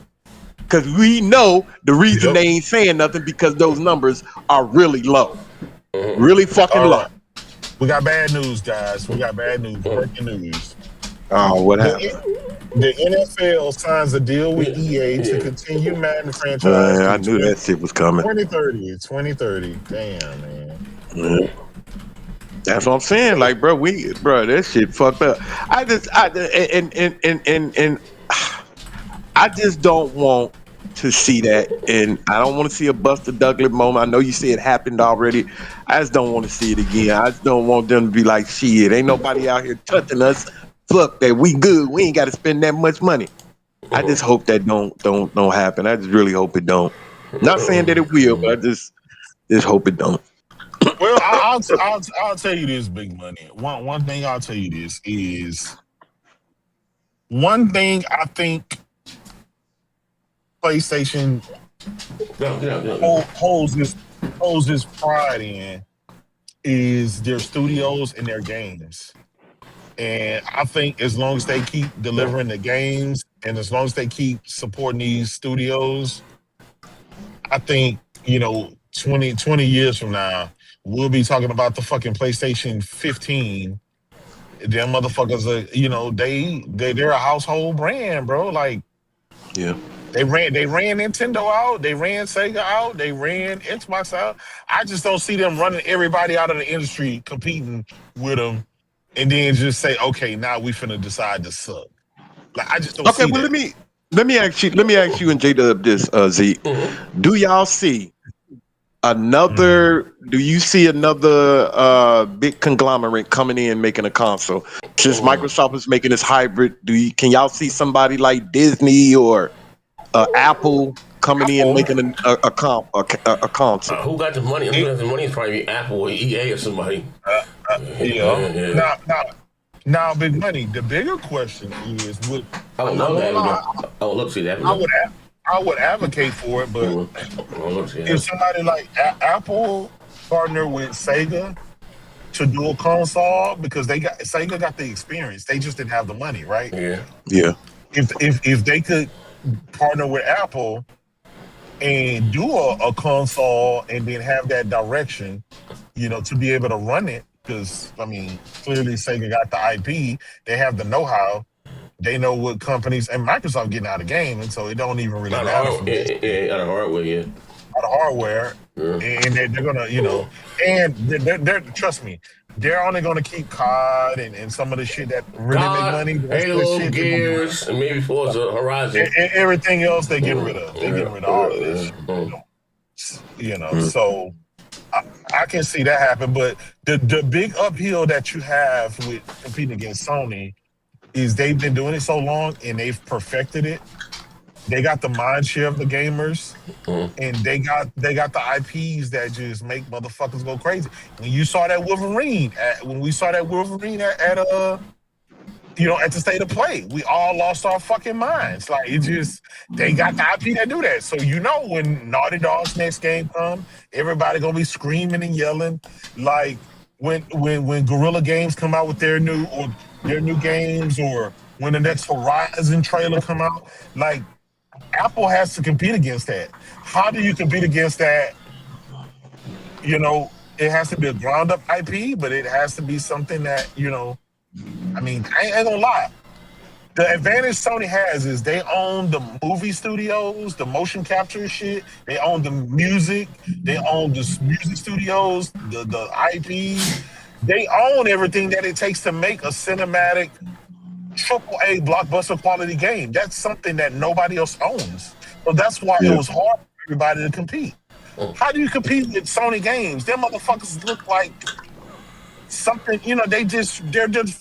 Because we know the reason they ain't saying nothing, because those numbers are really low. Really fucking low. We got bad news, guys. We got bad news. Breaking news. Oh, what happened? The NFL signs a deal with EA to continue Madden franchise. I knew that shit was coming. 2030. Damn, man. That's what I'm saying. Like, bro, that shit fucked up. I just don't want to see that, and I don't want to see a Buster Douglas moment. I know you say it happened already. I just don't want to see it again. I just don't want them to be like, shit, ain't nobody out here touching us. Fuck that, we good. We ain't got to spend that much money. I just hope that don't happen. I just really hope it don't. Not saying that it will, but I just hope it don't. Well, I'll tell you this, Big Money. One thing I'll tell you this is one thing I think PlayStation holds this pride in is their studios and their games. And I think as long as they keep delivering the games and as long as they keep supporting these studios, I think, 20 years from now, we'll be talking about the fucking PlayStation 15. Them motherfuckers are, they're a household brand, bro. Like, yeah. They ran Nintendo out, they ran Sega out, they ran Xbox out. I just don't see them running everybody out of the industry competing with them, and then just say, okay, now we finna decide to suck. Like, I just don't see well, that. let me ask you and J-Dub this, Z. Do y'all see another? Do you see another big conglomerate coming in making a console? Since Microsoft is making this hybrid, can y'all see somebody like Disney or Apple coming in making a console? Who got the money? Who has the money? It's probably Apple or EA or somebody. Now, Big Money. The bigger question is, I would love that. I would love to see that. I would advocate for it, but if somebody like Apple partner with Sega to do a console, because Sega got the experience, they just didn't have the money, right? Yeah. If they could partner with Apple and do a console and then have that direction, to be able to run it, because clearly Sega got the IP, they have the know-how, they know what companies, and Microsoft getting out of the game, and so it don't even really matter. Out of hardware, Out of hardware, and they're gonna, and they're trust me, they're only gonna keep COD and some of the shit that really make money. Halo, Gears, and maybe Forza Horizon, and everything else they getting rid of. They getting rid of all of this shit. So I can see that happen, but the big uphill that you have with competing against Sony is they've been doing it so long and they've perfected it. They got the mind share of the gamers, and they got the IPs that just make motherfuckers go crazy. When you saw that Wolverine, at the State of Play, we all lost our fucking minds. Like, they got the IP that do that. So when Naughty Dog's next game comes, everybody gonna be screaming and yelling. Like when Guerrilla Games come out with their new, or their new games, or when the next Horizon trailer come out. Like, Apple has to compete against that. How do you compete against that? You know, it has to be a ground up IP, but it has to be something that, you know, I mean, I ain't gonna lie. The advantage Sony has is they own the movie studios, the motion capture shit. They own the music. They own the music studios, the IP. They own everything that it takes to make a cinematic AAA blockbuster quality game. That's something that nobody else owns. So that's why it was hard for everybody to compete. How do you compete with Sony games? Them motherfuckers look like something, you know, they're just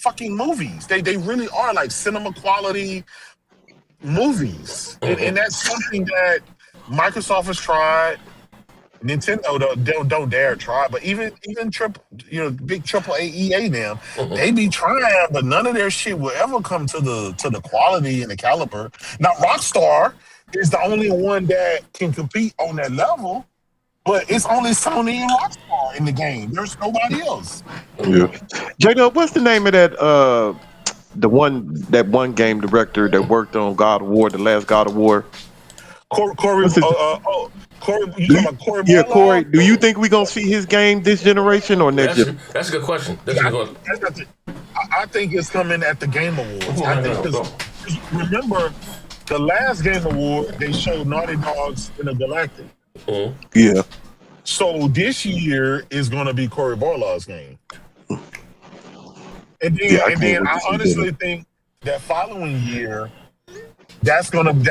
fucking movies. They really are like cinema quality movies. And that's something that Microsoft has tried. Nintendo don't dare try, but even big AAA EA them, they be trying, but none of their shit will ever come to the quality and the caliber. Now Rockstar is the only one that can compete on that level, but it's only Sony and Rockstar in the game. There's nobody else. Yeah. Jada, what's the name of that that one game director that worked on God of War, the last God of War? Corey, Corey, you talking about Corey? Yeah, Corey. Do you think we're gonna see his game this generation or next year? That's a good question. I think it's coming at the Game Awards. I think remember the last Game Award they showed Naughty Dog's in a Galactic. Yeah. So this year is going to be Corey Barlow's game. And then I honestly think that following year, that's gonna be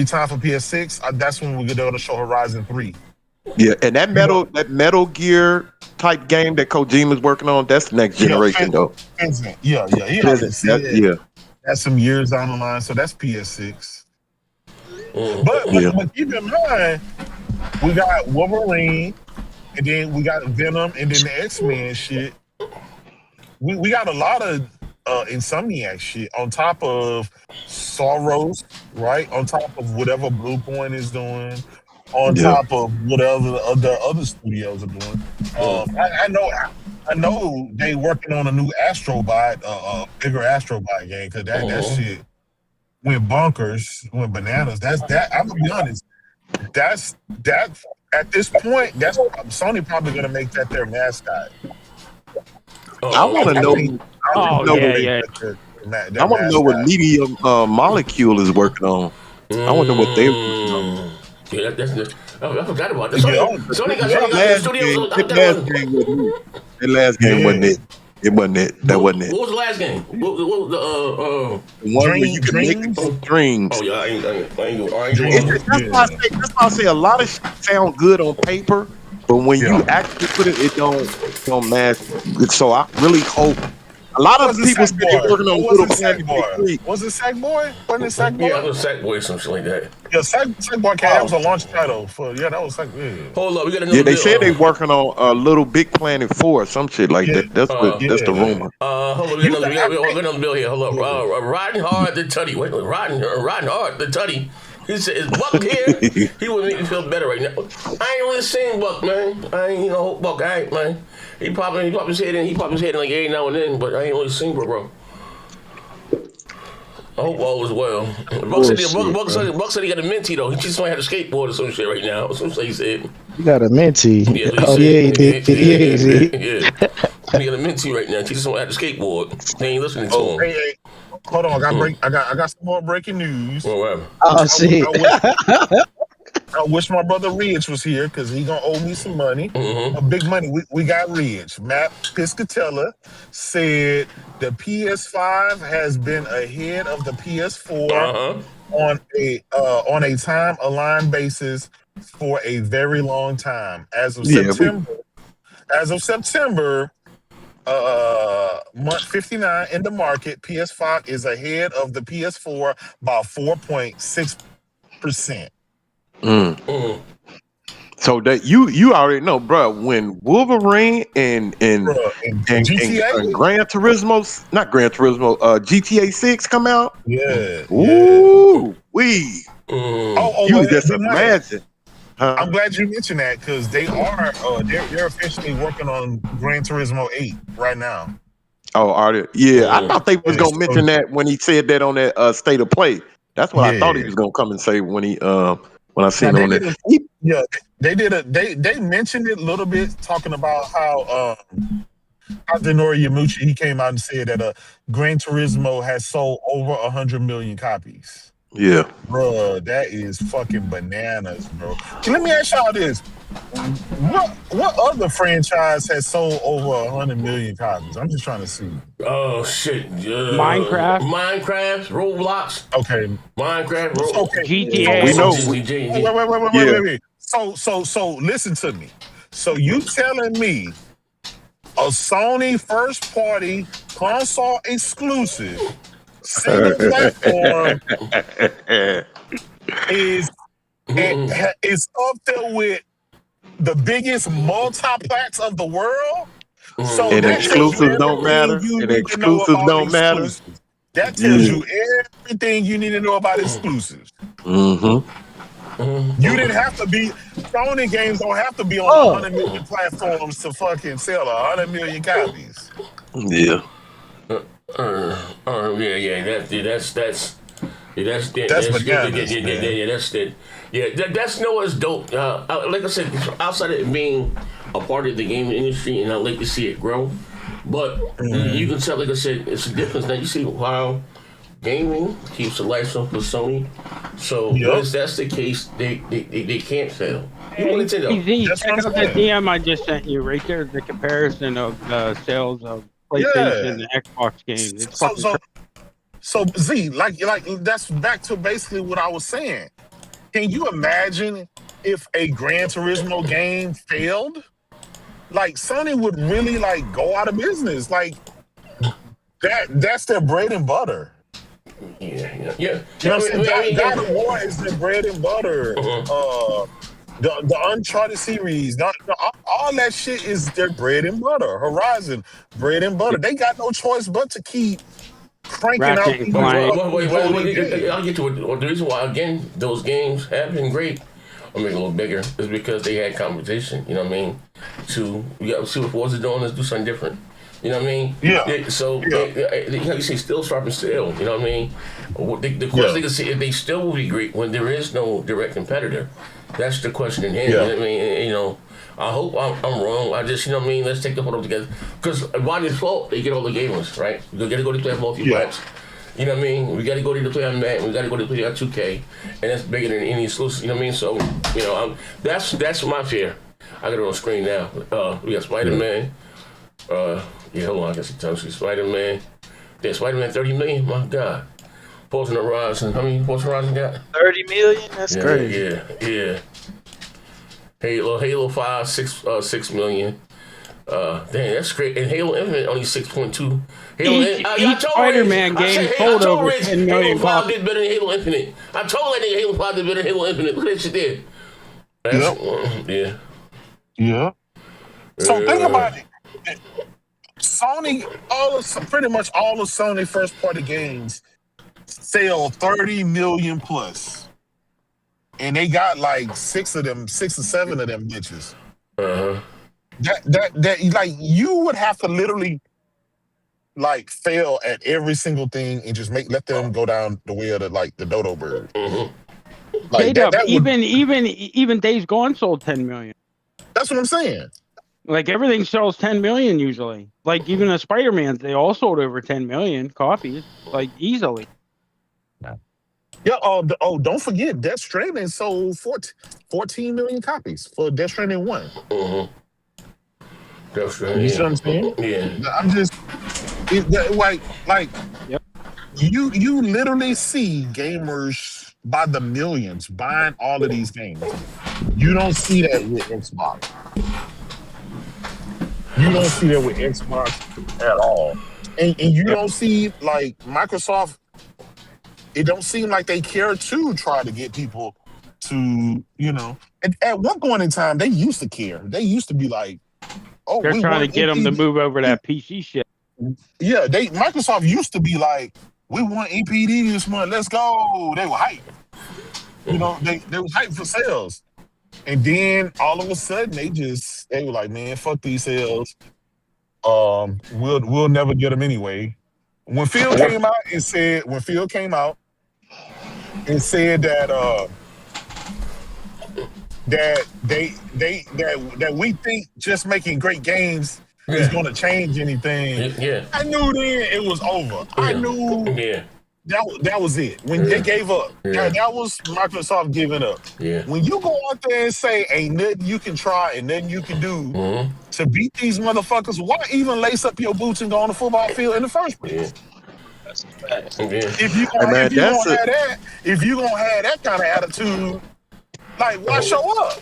time for PS6. That's when we're going to show Horizon 3. Yeah, and that Metal Gear type game that Kojima's working on, that's the next generation though. Yeah. That's some years down the line, so that's PS6. But keep in mind, we got Wolverine, and then we got Venom, and then the X-Men shit. We got a lot of Insomniac shit on top of Soros, right? On top of whatever Bluepoint is doing, on top of whatever the other studios are doing. I know they working on a new Astrobot, bigger Astrobot game, because that shit went bonkers, went bananas. I'm gonna be honest. That's at this point. That's Sony probably gonna make that their mascot. I want to know. I want to know what Medium Molecule is working on. I want to know what they're working on. Yeah, I forgot about that. Sony got studios. The last game wasn't it. It wasn't it. That wasn't it. What was the last game? What was the one where you can make dreams. Oh yeah, I ain't that's why I say a lot of shit sound good on paper, but when you actually put it, it don't match. So I really hope. A lot of people say they're working on Little Sackboy. Was it Sackboy? Wasn't it Sackboy? Yeah, it was Sackboy, something like that. Yeah, Sackboy came. That was a launch title for. Yeah, that was Sackboy. Hold up, we got another. Yeah, they said they working on Little Big Planet 4 or some shit like that. That's the rumor. Hold on, we got another bill here. Hold up, Riding Hard the Tutty. Wait, Riding Hard the Tutty. He said, "Is Buck here?" He would make me feel better right now. I ain't really seen Buck, man. I ain't Buck. I ain't, man. He popped his head in like every now and then, but I ain't really seen bro. I hope all was well. Buck said he got a Minty though. He just might have a skateboard or some shit right now. Some shit he said. You got a Minty. Yeah, he did. Yeah. He got a Minty right now. He just might have a skateboard. They ain't listening to him. Hey. Hold on, I got some more breaking news. Oh shit. I wish my brother Ridge was here because he gonna owe me some money, big money. We got Ridge. Matt Piscatella said the PS5 has been ahead of the PS4 on a time aligned basis for a very long time. As of September, month 59 in the market, PS5 is ahead of the PS4 by 4.6%. So that you already know, bro. When Wolverine and GTA and Gran Turismo, not Gran Turismo, GTA 6 come out. Yeah. Ooh, you just imagine. I'm glad you mentioned that because they are they're officially working on Gran Turismo 8 right now. Oh, are they? Yeah, I thought they was gonna mention that when he said that on that State of Play. That's what I thought he was gonna come and say when he when I seen on that. Yeah, they mentioned it a little bit, talking about how Denori Yamuchi, he came out and said that Gran Turismo has sold over 100 million copies. Yeah, bro, that is fucking bananas, bro. Let me ask y'all this: what other franchise has sold over 100 million copies? I'm just trying to see. Oh shit! Minecraft, Roblox. Okay, Minecraft, okay. GTA. We know. Wait. So listen to me. So you telling me a Sony first party console exclusive single platform is up there with the biggest multiplats of the world? So and exclusives don't matter. And exclusives don't matter. That tells you everything you need to know about exclusives. You didn't have to be. Sony games don't have to be on 100 million platforms to fucking sell 100 million copies. Yeah. That's what's dope. Like I said, outside of it being a part of the gaming industry, and I like to see it grow. But you can tell, like I said, it's a difference now. You see how gaming keeps the lights on for Sony. So once that's the case, they can't fail. Hey, check out that DM I just sent you. Right there, the comparison of the sales of PlayStation and Xbox games. It's so Z, like that's back to basically what I was saying. Can you imagine if a Gran Turismo game failed? Like Sony would really like go out of business. Like that's their bread and butter. Yeah. You know what I'm saying? God of War is their bread and butter. The Uncharted series, all that shit is their bread and butter. Horizon, bread and butter. They got no choice but to keep cranking out. I'll get to it. The reason why, again, those games have been great, or maybe a little bigger, is because they had competition. You know what I mean? We got to see what Forza is doing. Let's do something different. You know what I mean? You say still sharpen steel. You know what I mean? The question they can see if they still will be great when there is no direct competitor. That's the question in hand. You know what I mean? I hope I'm wrong. I just, you know what I mean? Let's take the photo together. Because by default, they get all the gamers, right? We got to go to play multi-plats. You know what I mean? We got to go to play on Madden. We got to go to play on 2K. And that's bigger than any exclusive. You know what I mean? So, that's my fear. I got it on screen now. We got Spider-Man. Hold on. I guess it tells you Spider-Man. Yeah, Spider-Man 30 million? My God. Forza Horizon. How many Forza Horizon got? 30 million? That's crazy. Yeah. Halo 5, 6 million. Damn, that's great. And Halo Infinite only 6.2. Each Spider-Man game sold over 10 million. Halo 5 did better than Halo Infinite. I told that nigga Halo 5 did better than Halo Infinite. Look at that shit there. Yeah. So think about it. Sony, pretty much all of Sony first party games sell 30 million plus. And they got like 6 or 7 of them bitches. That like you would have to literally like fail at every single thing and just let them go down the way of the dodo bird. Like even Days Gone sold 10 million. That's what I'm saying. Like everything sells 10 million usually. Like even the Spider-Man, they all sold over 10 million copies, like easily. Yeah. Don't forget, Death Stranding sold 14 million copies for Death Stranding 1. Death Stranding. You see what I'm saying? Yeah. I'm just you literally see gamers by the millions buying all of these games. You don't see that with Xbox. You don't see that with Xbox at all. And you don't see like Microsoft. It don't seem like they care to try to get people to, at one point in time, they used to care. They used to be like, they're trying to get them to move over that PC shit. Yeah, Microsoft used to be like, we want EPD this month. Let's go. They were hyped. They were hyped for sales. And then all of a sudden they were like, man, fuck these sales. We'll never get them anyway. When Phil came out and said that we think just making great games is going to change anything. Yeah. I knew then it was over. I knew that was it. When they gave up, that was Microsoft giving up. Yeah. When you go out there and say ain't nothing you can try and nothing you can do to beat these motherfuckers, why even lace up your boots and go on the football field in the first place? That's a fact. If you gonna have that kind of attitude, like, why show up?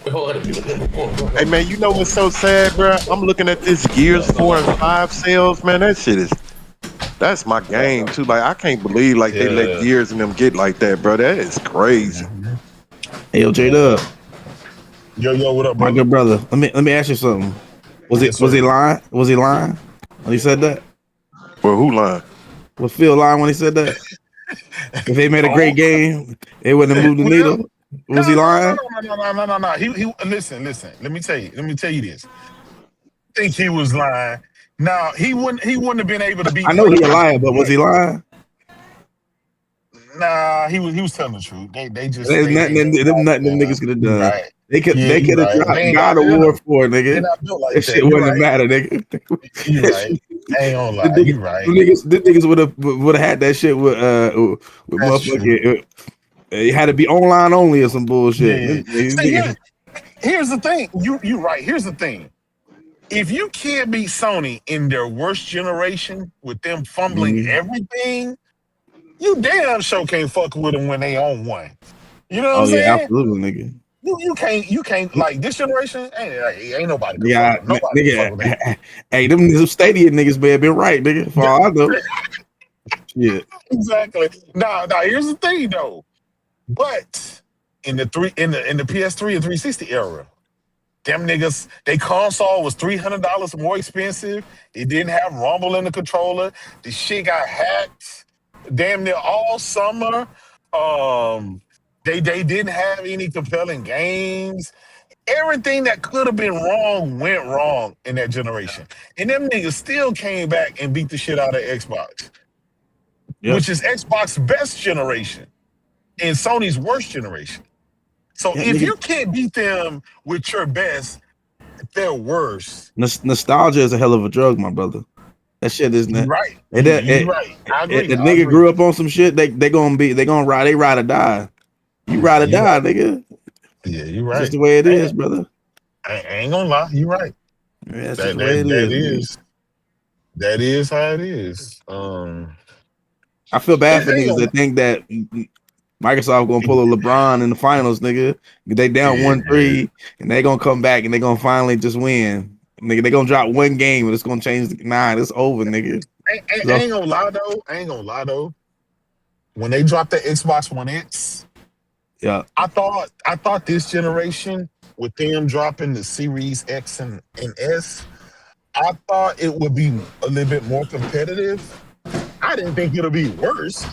Hey man, you know what's so sad, bro? I'm looking at this Gears 4 and 5 sales, man. That's my game too. Like, I can't believe like they let Gears and them get like that, bro. That is crazy. Hey, yo, J-Dub. Yo, what up, my good brother? Let me ask you something. Was he lying? Was he lying when he said that? Well, who lying? Was Phil lying when he said that? If they made a great game, they wouldn't have moved the needle. Was he lying? No. He listen. Let me tell you this. I think he was lying. Now he wouldn't have been able to beat. I know he's a liar, but was he lying? Nah, he was telling the truth. They just there's nothing them niggas could have done. Right. They could have dropped God of War 4, nigga. Like that shit wouldn't have mattered, nigga. You right. I ain't gonna lie. You right. The niggas would have had that shit with motherfucking. It had to be online only or some bullshit. Yeah. Here's the thing. You right. Here's the thing. If you can't beat Sony in their worst generation with them fumbling everything, you damn sure can't fuck with them when they own one. You know what I'm saying? Absolutely, nigga. You can't like this generation. Ain't nobody. Hey, them Stadia niggas may have been right, nigga. For all I know. Yeah. Exactly. Now here's the thing though. But in the PS3 and 360 era, them niggas, they console was $300 more expensive. It didn't have Rumble in the controller. The shit got hacked damn near all summer. They didn't have any compelling games. Everything that could have been wrong went wrong in that generation. And them niggas still came back and beat the shit out of Xbox, which is Xbox's best generation and Sony's worst generation. So if you can't beat them with your best, they're worse. Nostalgia is a hell of a drug, my brother. That shit is not right. You're right. I agree. The nigga grew up on some shit. They ride or die. You ride or die, nigga. Yeah, you're right. That's just the way it is, brother. I ain't gonna lie. You're right. Yeah, that's just the way it is. That is how it is. I feel bad for niggas that think that Microsoft gonna pull a LeBron in the finals, nigga. They down 1-3, and they gonna come back and they gonna finally just win. Nigga, they gonna drop one game and it's gonna change. It's over, nigga. I ain't gonna lie though. When they dropped the Xbox One X, I thought this generation with them dropping the Series X and S, I thought it would be a little bit more competitive. I didn't think it'll be worse.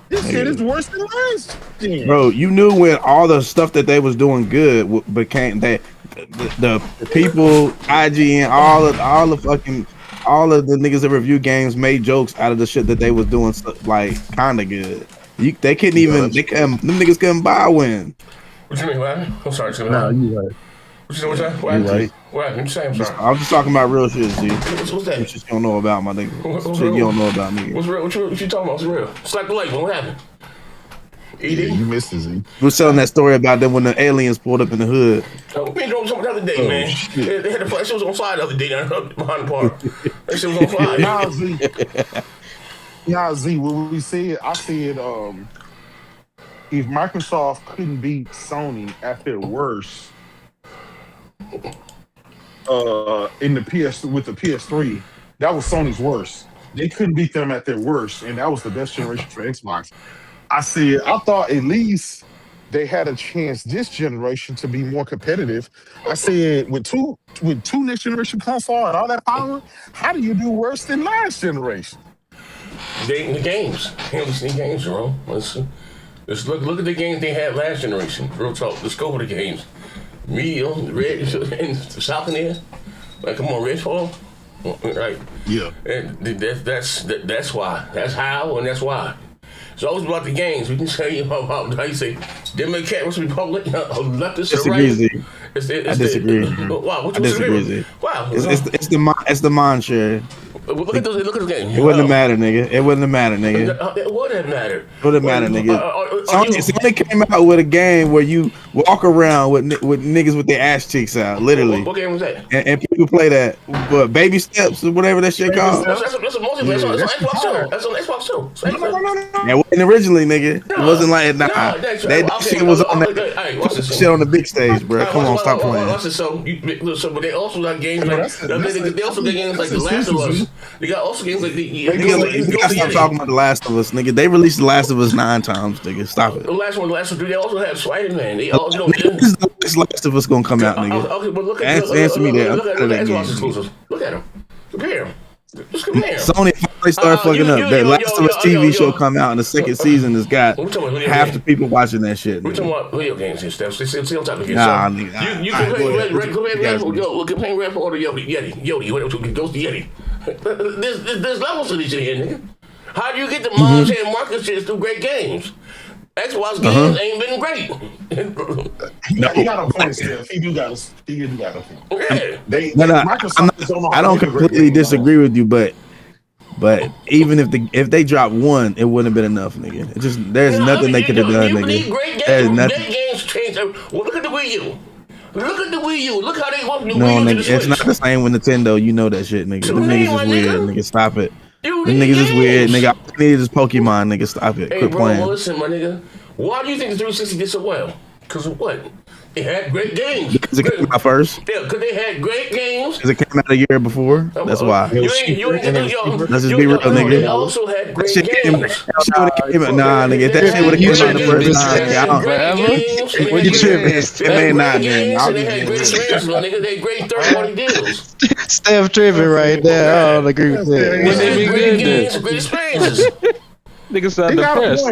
This shit is worse than last gen. Bro, you knew when all the stuff that they was doing good became that the people, IGN, all of the niggas that review games made jokes out of the shit that they was doing like kind of good. They couldn't even. Them niggas couldn't buy one. What you mean, what happened? I'm sorry. No, you right. What happened? What happened? You say I'm sorry. I'm just talking about real shit, G. What's that? What you don't know about, my nigga. Shit you don't know about me. What's real? What you talking about? What's real? Slap the light. What happened? Yeah, you missed it, Z. We was telling that story about them when the aliens pulled up in the hood. We drove something the other day, man. They had that shit was on fire the other day behind the park. That shit was on fire. Z, what we said, I said, if Microsoft couldn't beat Sony at their worst, in the with the PS3, that was Sony's worst. They couldn't beat them at their worst, and that was the best generation for Xbox. I thought at least they had a chance this generation to be more competitive. I said with two next generation console and all that power, how do you do worse than last generation? The games. The games, bro. Let's look at the games they had last generation. Real talk. The scope of the games. Medium, Red, and Falconeer. Like, come on, Redfall. Right. Yeah. And that's why. That's how and that's why. It's always about the games. We can tell you about how you say Democrat Republic, leftist or right. I disagree. Wow, what I you disagree. disagree? Wow. It's the mind share. Look at those. Look at the game. It wouldn't have mattered, nigga. It wouldn't have mattered, nigga. It wouldn't have mattered. It wouldn't have mattered, nigga. Somebody came out with a game where you walk around with niggas with their ass cheeks out, literally. What game was that? And people play that, but Baby Steps or whatever that shit called. That's a multiplayer. That's on Xbox too. That's on Xbox too. It wasn't originally, nigga. It wasn't like that shit was on that shit on the big stage, bro. Come on, stop playing. So, but they also got games like they also got games like The Last of Us. They got also games like Stop talking about The Last of Us, nigga. They released The Last of Us 9 times, nigga. Stop it. The last one, they also have Spider-Man. They all, This Last of Us gonna come out, nigga. Okay, but look at answer me that. Look at Xbox exclusives. Look at them. Compare them. Just compare. Sony finally started fucking up. That Last of Us TV show come out, and the second season has got half the people watching that shit. We're talking about video games and stuff. See on top of it. Nah, nigga. You can play Red Bull or the Yodi. What goes to Yeti? There's levels to this shit here, nigga. How do you get the moms and market shit through great games? Xbox games ain't been great. He got a point, Steph. He do got a point. Yeah. I don't completely disagree with you, but even if they dropped one, it wouldn't have been enough, nigga. It just there's nothing they could have done, nigga. There's nothing. Great games change. Well, look at the Wii U. Look at the Wii U. Look how they want the No, Wii U to the nigga, Switch. it's not the same with Nintendo. You know that shit, nigga. Them niggas is weird, nigga. Stop it. Them niggas is weird, nigga. All I need is Pokemon, nigga. Stop it. Hey, Quit bro, playing. well, listen, my nigga. Why do you think the 360 did so well? Because of what? It had great games. Because it came out first. Yeah, because they had great games. Because it came out a year before. That's why. Let's just be real, nigga. They also had great games. Nah, nigga. That shit would have came out the first time. What you tripping? It may not, man. They had great experiences, my nigga. They had great third-party deals. Steph tripping right there. I don't agree with that. When they be great games, great experiences. Nigga sound depressed.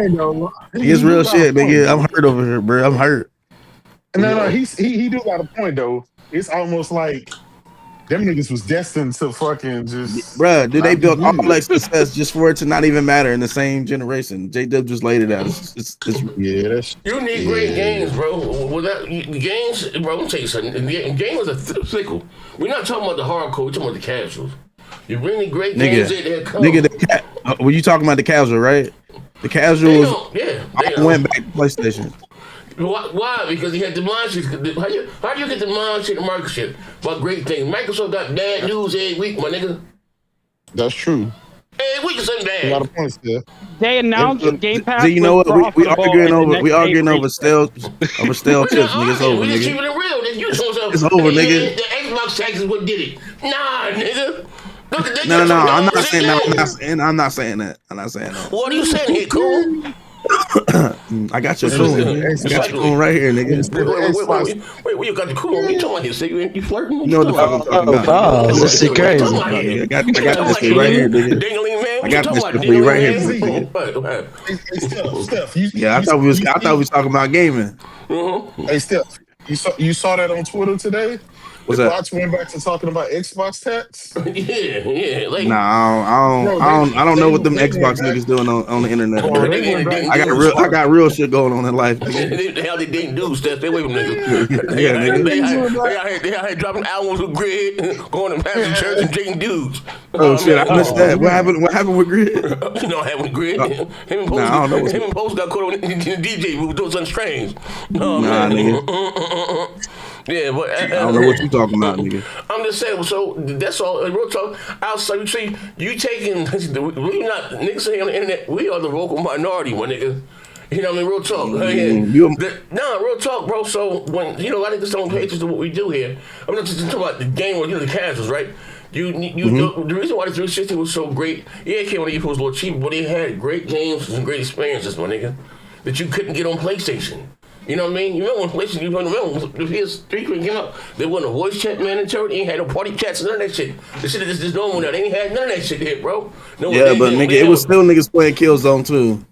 It's real shit, nigga. I'm hurt over here, bro. I'm hurt. No, he do got a point though. It's almost like them niggas was destined to fucking just. Bruh, dude, they built all that success just for it to not even matter in the same generation. J-Dub just laid it out. It's You need great games, bro. Without games, bro, I'm gonna tell you something. Game is a fickle. We're not talking about the hardcore. We're talking about the casuals. You bring the great games that come. Nigga, were you talking about the casual, right? The casuals went back to PlayStation. Why? Because he had the mindset. How do you get the mindset and market shit about great things? Microsoft got bad news every week, my nigga. That's true. Every week is something bad. You got a point, Steph. They announced Gamepass. So you know what? We arguing over stale chips, nigga. It's over, we just nigga. keeping it real. It's over, nigga. The Xbox tax is what did it. Nah, nigga. No. I'm not saying that. I'm not saying that. What are you saying here, cool? I got your cool. I got your cool right here, nigga. Wait, you got the cool? What you talking about here? You flirting? You know what the fuck I'm talking about. This shit crazy. I got this shit right here, nigga. I got this shit for you right here. Steph, I thought we was talking about gaming. Hey, Steph, you saw that on Twitter today? What's the that? Fox went back to talking about Xbox tax. Yeah. Like, I don't know what them Xbox niggas doing on the internet. I got real shit going on in life. Hell, they didn't do stuff. Stay away from niggas. They out here dropping albums with Grid, going to pastor church and drinking dudes. Oh shit, I missed that. What happened with Grid? You know what happened with Grid? Him and Post got caught on the DJ booth doing something strange. Nah, nigga. Yeah, but I don't know what you talking about, nigga. I'm just saying. So that's all. Real talk. Outside, you see, you taking. We not niggas saying on the internet. We are the vocal minority, my nigga. You know what I mean? Real talk. Real talk, bro. So when I think this don't pay attention to what we do here. I'm not just talking about the game or the casuals, right? The reason why the 360 was so great, it came when it was a little cheaper, but it had great games and great experiences, my nigga, that you couldn't get on PlayStation. You know what I mean? You remember when PlayStation, the PS3 came out, there wasn't a voice chat mandatory, they ain't had no party chats, none of that shit. The shit is just normal now. They ain't had none of that shit here, bro. But nigga, it was still niggas playing Killzone too.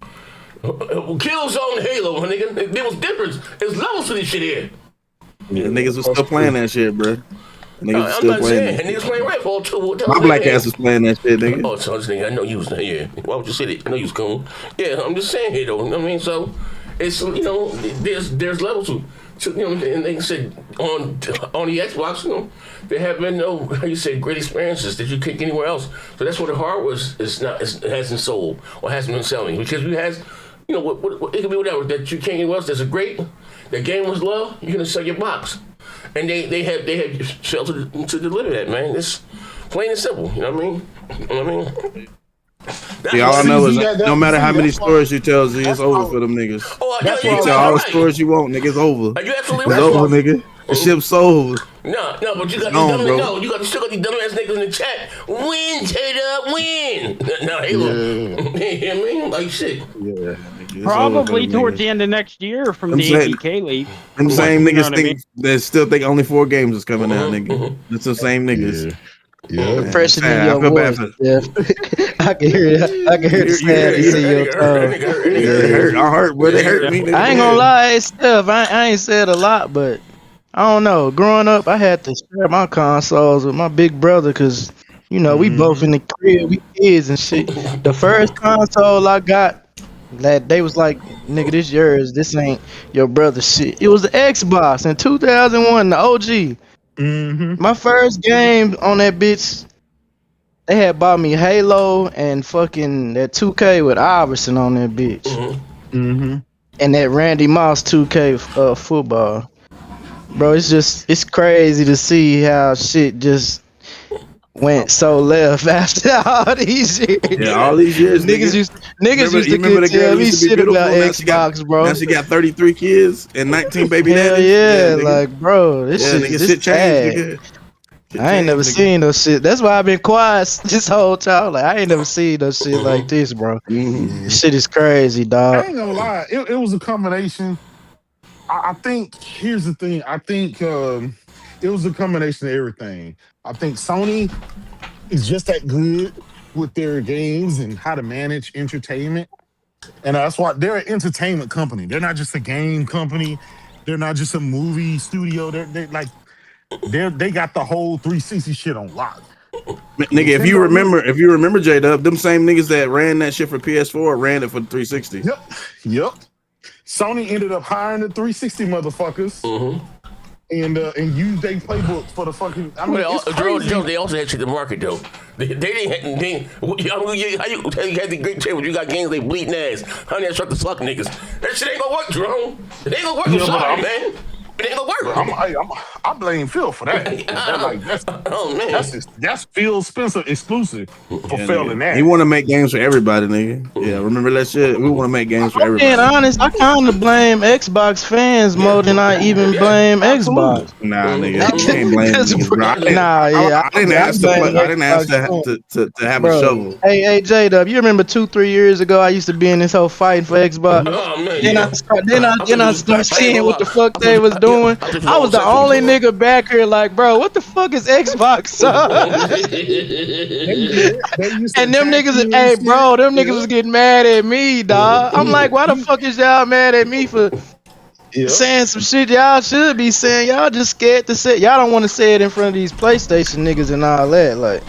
Killzone, Halo, my nigga. There was difference. There's levels to this shit here. Yeah, niggas was still playing that shit, bro. Niggas I'm still not playing saying. that. And niggas playing Redfall too. My black ass was playing that shit, nigga. Oh, so nigga, I know you was there. Yeah. Why would you say that? I know you was cool. Yeah, I'm just saying here though. You know what I mean? So it's there's levels to and they said on the Xbox, there have been no great experiences that you can't get anywhere else. So that's what the hardware hasn't sold or hasn't been selling because we has it could be whatever that you can't get anywhere else. There's a great that game was love. You're gonna sell your box, and they have shelter to deliver that, man. It's plain and simple. You know what I mean? All I know is no matter how many stories you tell Z, it's over for them niggas. You tell all the stories you want, nigga, it's over. Are you absolutely right? It's over, nigga. The ship's sold. No, but you got you still got these dumbass niggas in the chat. Win, Jada, win. No, hey, look. You know what I mean? Like shit. Yeah. Probably towards the end of next year from the APK league. Them same niggas think they still think only 4 games is coming out, nigga. It's the same niggas. Yeah, pressure in your voice. Yeah. I can hear it. I can hear the sadness in your tone. I hurt, but it hurt me. I ain't gonna lie, it's tough. I ain't said a lot, but I don't know. Growing up, I had to share my consoles with my big brother because, we both in the crib, we kids and shit. The first console I got, they was like, nigga, this yours. This ain't your brother's shit. It was the Xbox in 2001, the OG. My first game on that bitch, they had bought me Halo and fucking that 2K with Iverson on that bitch. And that Randy Moss 2K football. Bro, it's crazy to see how shit just went so left after all these years. Yeah, all these years. Niggas used to tell me shit about Xbox, bro. Now she got 33 kids and 19 baby daddies. Yeah, like, bro, this shit changed, nigga. I ain't never seen no shit. That's why I've been quiet this whole time. Like, I ain't never seen no shit like this, bro. This shit is crazy, dog. I ain't gonna lie. It was a combination. I think, here's the thing. I think it was a combination of everything. I think Sony is just that good with their games and how to manage entertainment. And that's why they're an entertainment company. They're not just a game company. They're not just a movie studio. They got the whole 360 shit on lock. Nigga, if you remember J-Dub, them same niggas that ran that shit for PS4 ran it for 360. Yep. Sony ended up hiring the 360 motherfuckers. And use their playbook for the fucking. I mean, they also had shit to market though. They didn't. How you had the great table? You got games they bleeding ass. Honey, I shut the fuck niggas. That shit ain't gonna work, Jerome. It ain't gonna work. I'm sorry, man. It ain't gonna work. I blame Phil for that. That's Phil Spencer exclusive for failing that. He want to make games for everybody, nigga. Yeah, remember that shit? We want to make games for everybody. Being honest, I kind of blame Xbox fans more than I even blame Xbox. Nah, nigga, you can't blame niggas, bro. I didn't ask to have a shovel. Hey, J-Dub, you remember 2-3 years ago I used to be in this whole fighting for Xbox? Then I start seeing what the fuck they was doing. I was the only nigga back here like, bro, what the fuck is Xbox? And them niggas was getting mad at me, dog. I'm like, why the fuck is y'all mad at me for saying some shit y'all should be saying? Y'all just scared to say. Y'all don't want to say it in front of these PlayStation niggas and all that. Like,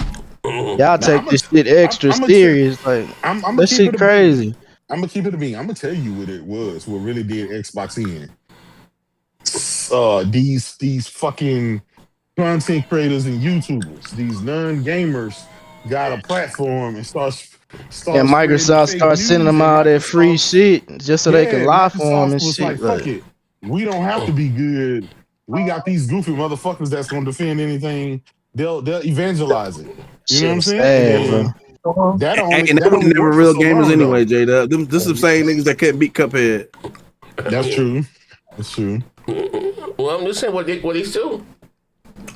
y'all take this shit extra serious. Like, that shit crazy. I'm gonna keep it to me. I'm gonna tell you what it was. What really did Xbox in. These fucking content creators and YouTubers, these non-gamers got a platform and starts and Microsoft starts sending them all that free shit just so they can lie for them and shit. Like, fuck it. We don't have to be good. We got these goofy motherfuckers that's gonna defend anything. They'll evangelize it. You know what I'm saying? They were never real gamers anyway, J-Dub. This is the same niggas that couldn't beat Cuphead. That's true. That's true. Well, I'm just saying what they still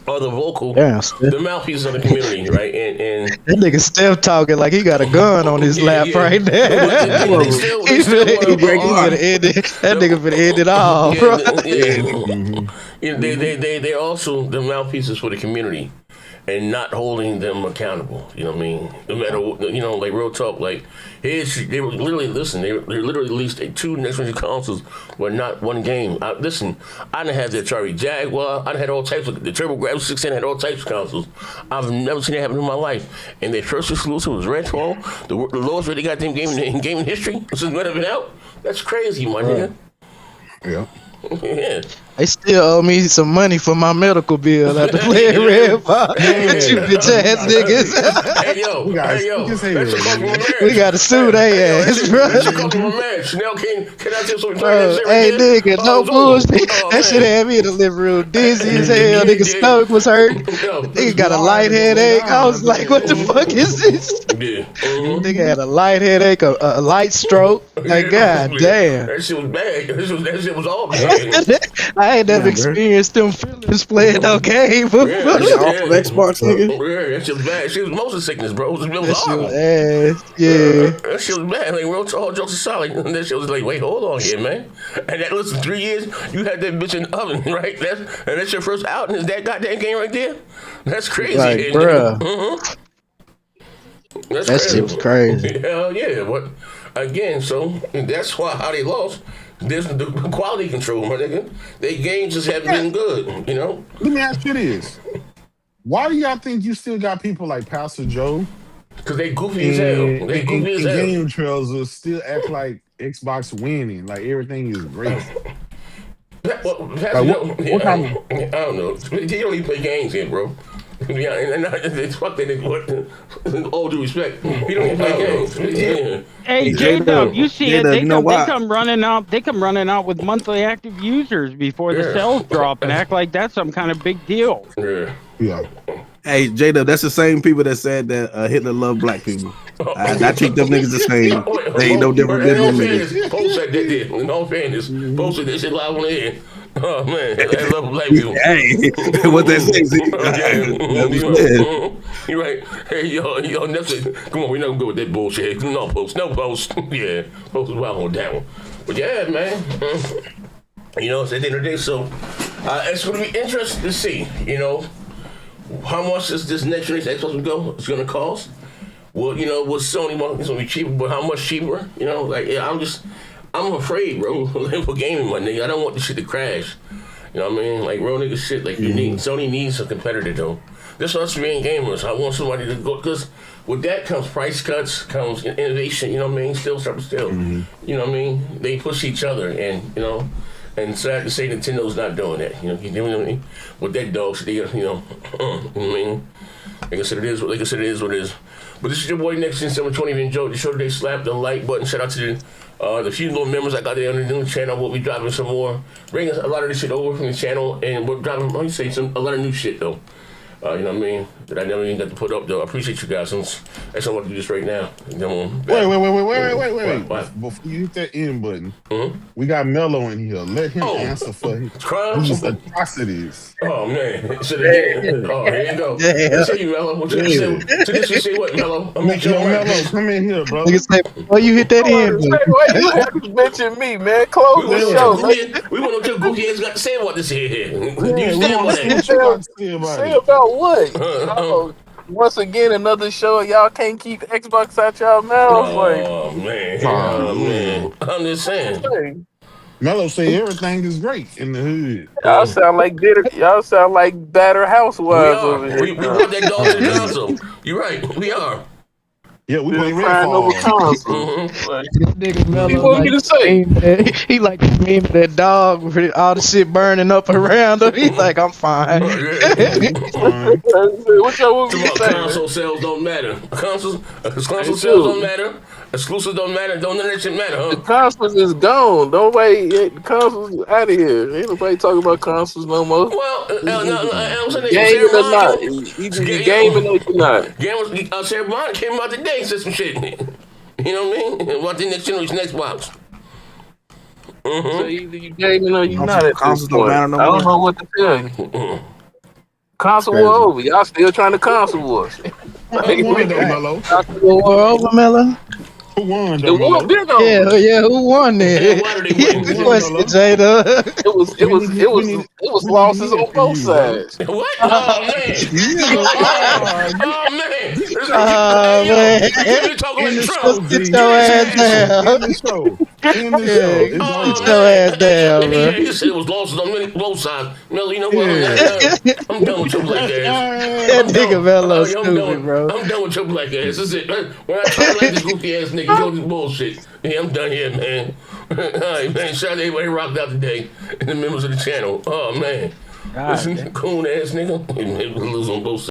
are the vocal, the mouthpiece of the community, right? And that nigga Steph talking like he got a gun on his lap right there. That nigga finna end it all, bro. They're also the mouthpieces for the community, and not holding them accountable. You know what I mean? No matter what, you know, like real talk. Like they were literally they literally released 2 next generation consoles were not one game. I done had the Atari Jaguar. I done had all types of the TurboGrafx 16. Had all types of consoles. I've never seen it happen in my life. And their first exclusive was Redfall, the lowest rated goddamn game in gaming history since it been out. That's crazy, my nigga. Yeah. Yeah. They still owe me some money for my medical bill after playing Redfall. You bitch ass niggas. Hey yo, We got to sue they ass, bro. Chanel, can I tell some hey nigga, no bullshit. That shit had me in the living room dizzy as hell. Nigga's stomach was hurt. Nigga got a light headache. I was like, what the fuck is this? Nigga had a light headache, a light stroke. Like, god damn. That shit was bad. That shit was all bad. I ain't never experienced them feelings playing no game before. Xbox, nigga. Yeah, that shit was bad. Shit was motion sickness, bro. It was horrible. That shit was bad. Like, all jokes aside, like, that shit was like, wait, hold on here, man. And that, listen, 3 years, you had that bitch in the oven, right? That's your first outing, is that goddamn game right there? That's crazy. Like, bruh. That shit was crazy. Hell yeah. But again, so that's how they lost. There's the quality control, my nigga. Their games just haven't been good, you know? Let me ask you this. Why do y'all think you still got people like Pastor Joe? Because they goofy as hell. They goofy as hell. Game trails will still act like Xbox winning, like everything is great. I don't know. He don't even play games here, bro. Yeah, and fuck that. All due respect, he don't even play games. Yeah. Hey, J-Dub, you see it? They come running out. They come running out with monthly active users before the sales drop and act like that's some kind of big deal. Yeah. Hey, J-Dub, that's the same people that said that Hitler loved black people. I treat them niggas the same. They ain't no different than them niggas. Post said that did. In all fairness, posted that shit live on the air. Oh man, I love black people. Hey, what they say? You're right. Hey, yo, Netflix. Come on, we're not gonna go with that bullshit. No post. Yeah, post is wild on that one. But yeah, man. You know, it's at the end of the day, so it's gonna be interesting to see. You know, how much is this next generation Xbox it's gonna cost? Well, you know, with Sony, it's gonna be cheaper, but how much cheaper? You know, like I'm afraid, bro, for gaming, my nigga. I don't want this shit to crash. You know what I mean? Like, real nigga shit. Like, Sony needs a competitor, though. This us being gamers. I want somebody to go, because with that comes price cuts, comes innovation, you know what I mean? Still. You know what I mean? They push each other, and, you know, and sad to say Nintendo's not doing that. You know what I mean? With that dog shit, you know what I mean? Like I said, it is what it is. But this is your boy Nextgen 720. If you enjoyed the show today, slap the like button. Shout out to the few little members I got there on the new channel. We'll be dropping some more. Bringing a lot of this shit over from the channel, and we're dropping, a lot of new shit though. You know what I mean? That I never even got to put up though. I appreciate you guys. That's what I'm gonna do this right now. Wait. Before you hit that end button, we got Mello in here. Let him answer for his atrocities. Oh man! Here you go. Let's see you, Mello. What you say? What, Mello? Mello, come in here, bro. Why you hit that end button? Why you have to mention me, man? Close the show. We want to know what your goofy ass got to say about this here. You stand by that. Say about what? Once again, another show. Y'all can't keep Xbox out y'all mouths. Oh man. I'm just saying. Mello say everything is great in the hood. Y'all sound like batter housewives over here. We brought that dog to the console. You're right. We are. Yeah, we play crying over console. This nigga Mello, what you want me to say? He like the meme of that dog with all the shit burning up around him. He's like, I'm fine. What y'all want me to say? Console sales don't matter. Console sales don't matter. Exclusives don't matter. Don't none of that shit matter, huh? The consoles is gone. The consoles out of here. Ain't nobody talking about consoles no more. Well, I'm saying gaming or not. Either you gaming or you not. Sarah Bond came out today and said some shit. You know what I mean? About the next generation Xbox. So either you gaming or you not at consoles this point. Don't matter no I don't more. know what to tell you. Console war over. Y'all still trying to console wars. Console war over, Mello. Who won, It though, was Mello? big on. Yeah, who won there? And why did they win? Good question, Jada. It was losses on both sides. What? Oh man! Oh man! Oh man, You talking like Trump? just get your ass down. In the show. It's Get your ass down, Yeah, bro. he said it was losses on both sides. Mello, you know what? I'm done with your black ass. That nigga Mello stupid, bro. I'm done with your black ass. This is it. When I try to like this goofy ass nigga, go this bullshit. Yeah, I'm done here, man. All right, man. Shout out to everybody who rocked out today and the members of the channel. Oh man. Listen, coon ass nigga. Lose on both sides.